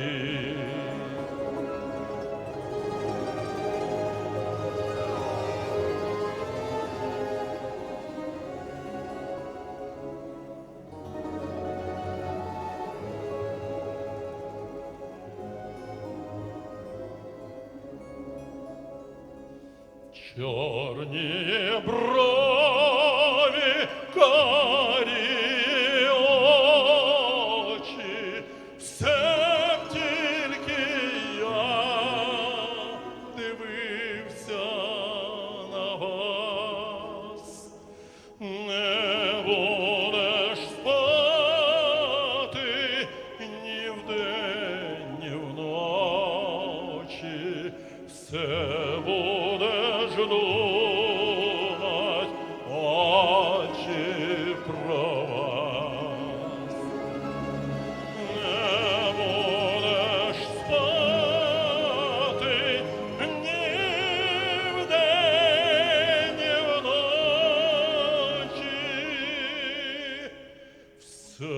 Чорні брові, карі очі, все б тільки я дивився на вас. Не будеш спати ні вдень, ні вночі, все будеш думать, очі про вас. Не будеш спати ні вдень, ні вночі, все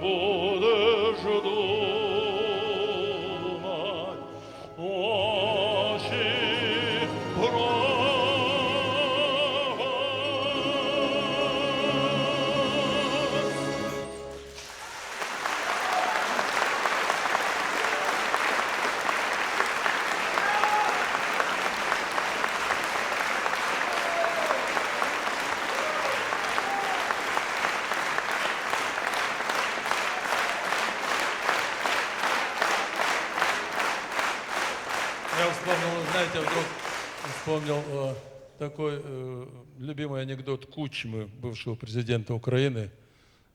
будеш думать, очі про вас. Я вспомнил, знаете, вдруг вспомнил такой любимый анекдот Кучмы, бывшего президента Украины.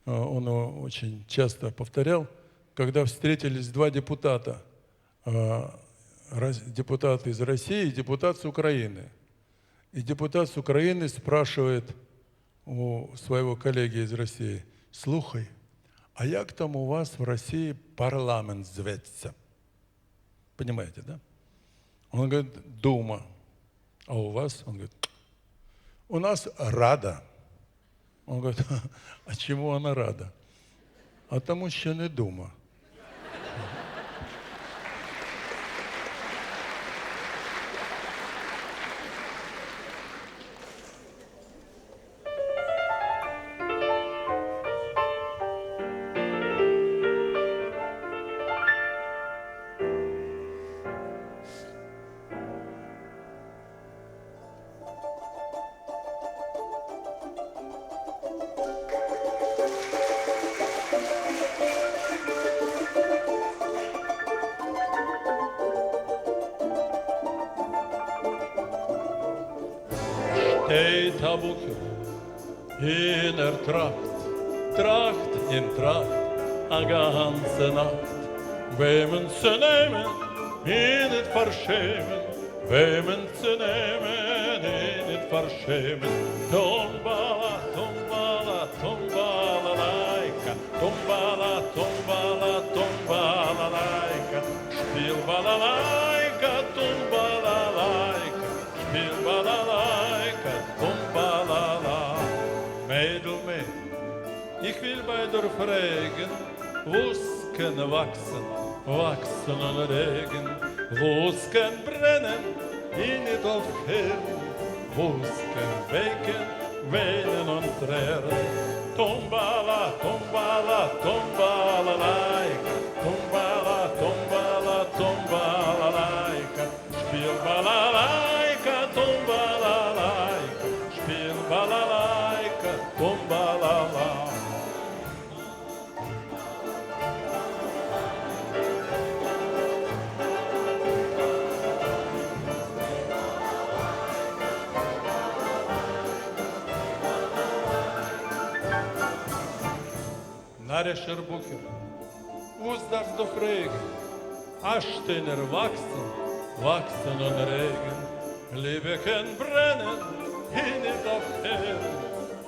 Он его очень часто повторял, когда встретились два депутата, депутат из России и депутат с Украины. И депутат с Украины спрашивает у своего коллеги из России: «Слухай, а як там у вас в России парламент зветься?» Понимаете, да? Он говорит: «Дума». А у вас? Он говорит: «У нас Рада». Он говорит: «А чему она рада?» «А тому, що не дума». Steita Bucher, in Tracht, Tracht in Tracht, a ganze Nacht. Wemen zu nehmen, in het verschämen, wemen zu nehmen, in het verschämen. Tombala, tombala, tombala, laika, tombala, tombala, tombala, laika, spiel balalaika, tombala, laika, spiel balalaika, tombala, la. Mädel, Mädel, ich will bei der Fregen, Wusken wachsen, wachsen und regen, Wusken brennen, in it aufhören, Wusken wecken, weinen und trären. Tombala, tombala, tombala, laika, tombala, tombala, tombala, laika. тум-ба-ла-ла. När Scherbucher, wo's darfst du fragen? Asteiner wachsen und Regen. Liebe kann brennen, nicht auf Herren.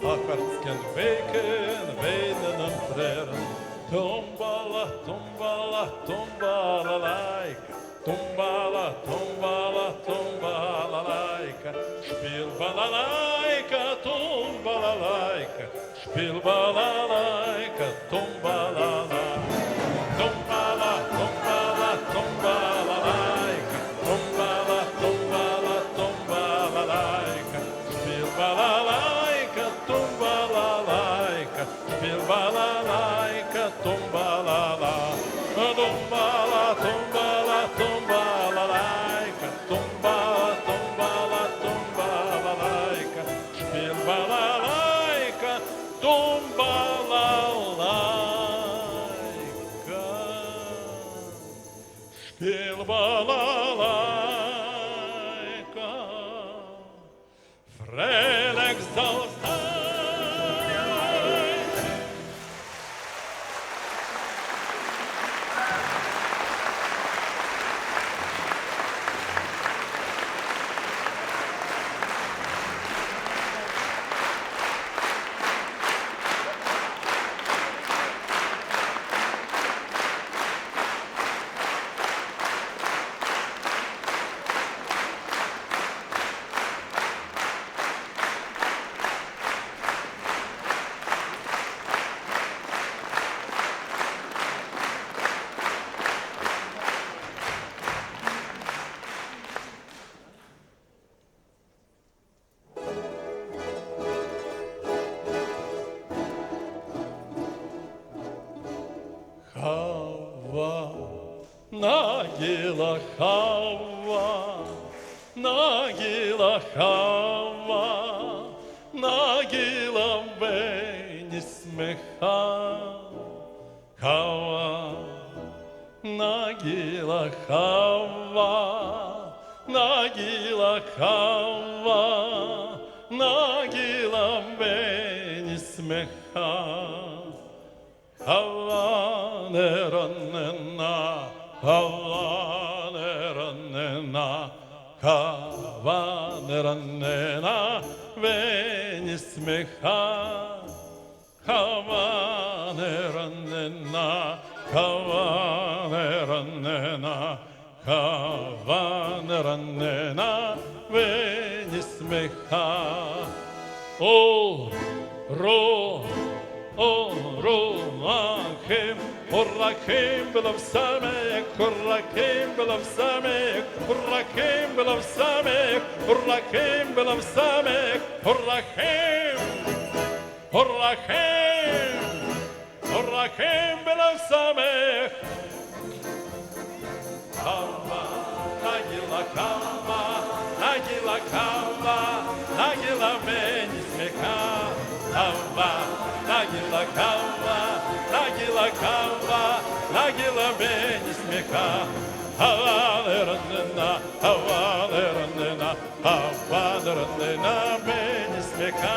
Ach, Herz kann weinen und tränen. Tumbala, tumbala, tumbala, laika. Tumbala, tumbala, tumbala, laika. Spiel balalaika, tumbala, laika. Spiel balalaika, tumbala, laika. Tumbala, tumbala, tumbala, laika. Tumbala, tumbala, tumbala, laika. Spiel balalaika, tumbala, laika. Spiel balalaika, tumbala, la. Tumbala, tumbala, tumbala, laika. Tumbala, tumbala, tumbala, laika. Spiel balalaika, tumbala, laika. Spiel balalaika. Frelig zal zijn. Хава, Нагила Хава, Нагила Хава, Нагила Бені смеха. Хава, Нагила Хава, Нагила Хава, Нагила Бені смеха. Hava neranena, hava neranena, hava neranena, veni smeha. Hava neranena, hava neranena, hava neranena, veni smeha. Achim, Urachim, Belav Samek, Urachim, Belav Samek, Urachim, Belav Samek, Urachim, Belav Samek, Urachim, Urachim, Urachim, Belav Samek. Kava, Nagila Kava, Nagila Kava, Nagila Venismeka. Kava, Nagila Kava, Nagila Kava, Nagila Venismeka. Havalerandena, Havalerandena, Havalerandena, Venismeka.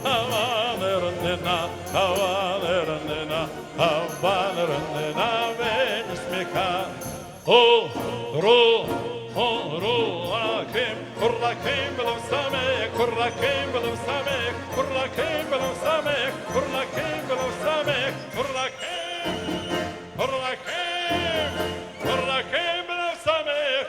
Havalerandena, Havalerandena, Havalerandena, Venismeka. Achim, Urachim, Belav Samek, Urachim, Belav Samek, Urachim, Belav Samek, Urachim, Belav Samek, Urachim, Urachim, Urachim, Belav Samek.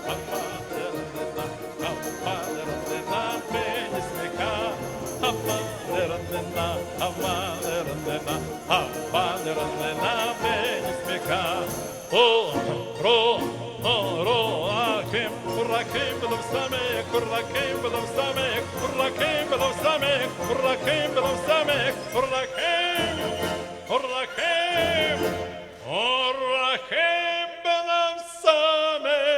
Havalerandena, Havalerandena, Venismeka. самих, урлаким было в самих, урлаким было в самих, урлаким было в самих, урлаким, урлаким, урлаким было в самих.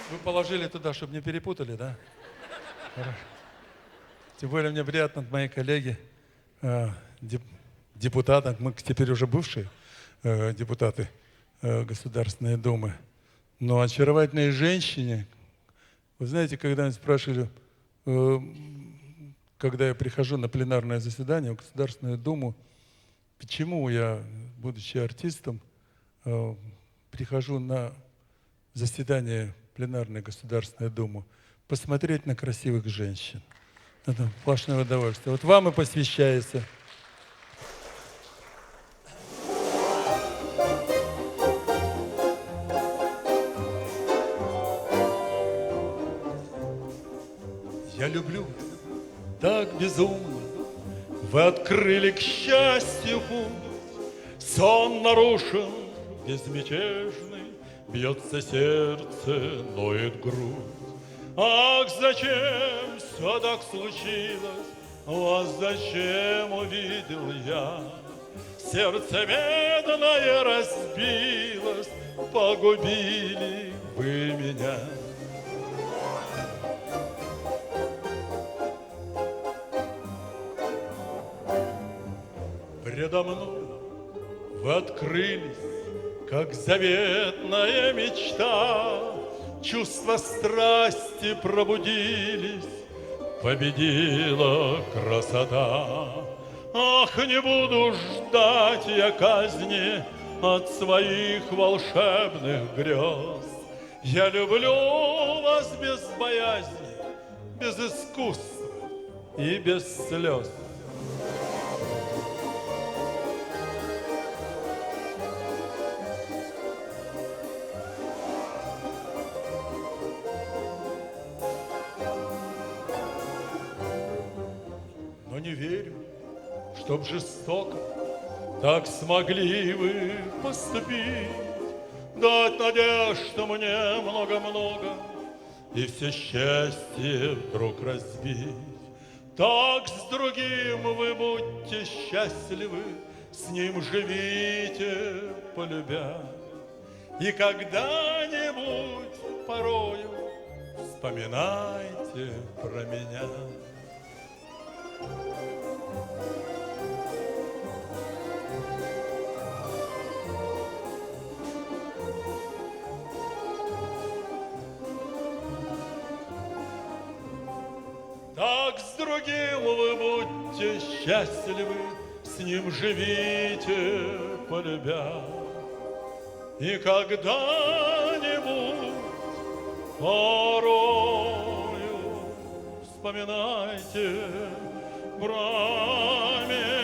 Вы положили туда, чтобы не перепутали, да? Хорошо. Тем более мне приятно от моей коллеги, депутата, мы теперь уже бывшие депутаты Государственной Думы, но очаровательной женщине, вы знаете, когда-нибудь спрашивали, когда я прихожу на пленарное заседание в Государственную Думу, почему я, будучи артистом, прихожу на заседание пленарной Государственной Думы, посмотреть на красивых женщин. Это сплошное удовольствие. Вот вам и посвящается. Я люблю так безумно, вы открыли к счастью путь, сон нарушен, безмятежный, бьется сердце, ноет грудь. Ах, зачем все так случилось, вас зачем увидел я? Сердце бедное разбилось, погубили вы меня. Предо мной вы открылись, как заветная мечта, чувства страсти пробудились, победила красота. Ах, не буду ждать я казни от своих волшебных грез. Я люблю вас без боязни, без искусства и без слез. Но не верю, чтоб жестоко так смогли вы поступить, дать надежду мне много-много и все счастье вдруг разбить. Так с другим вы будьте счастливы, с ним живите, полюбя. И когда-нибудь порою вспоминайте про меня. Так с другим вы будьте счастливы, с ним живите, полюбя. И когда-нибудь порою вспоминайте про меня.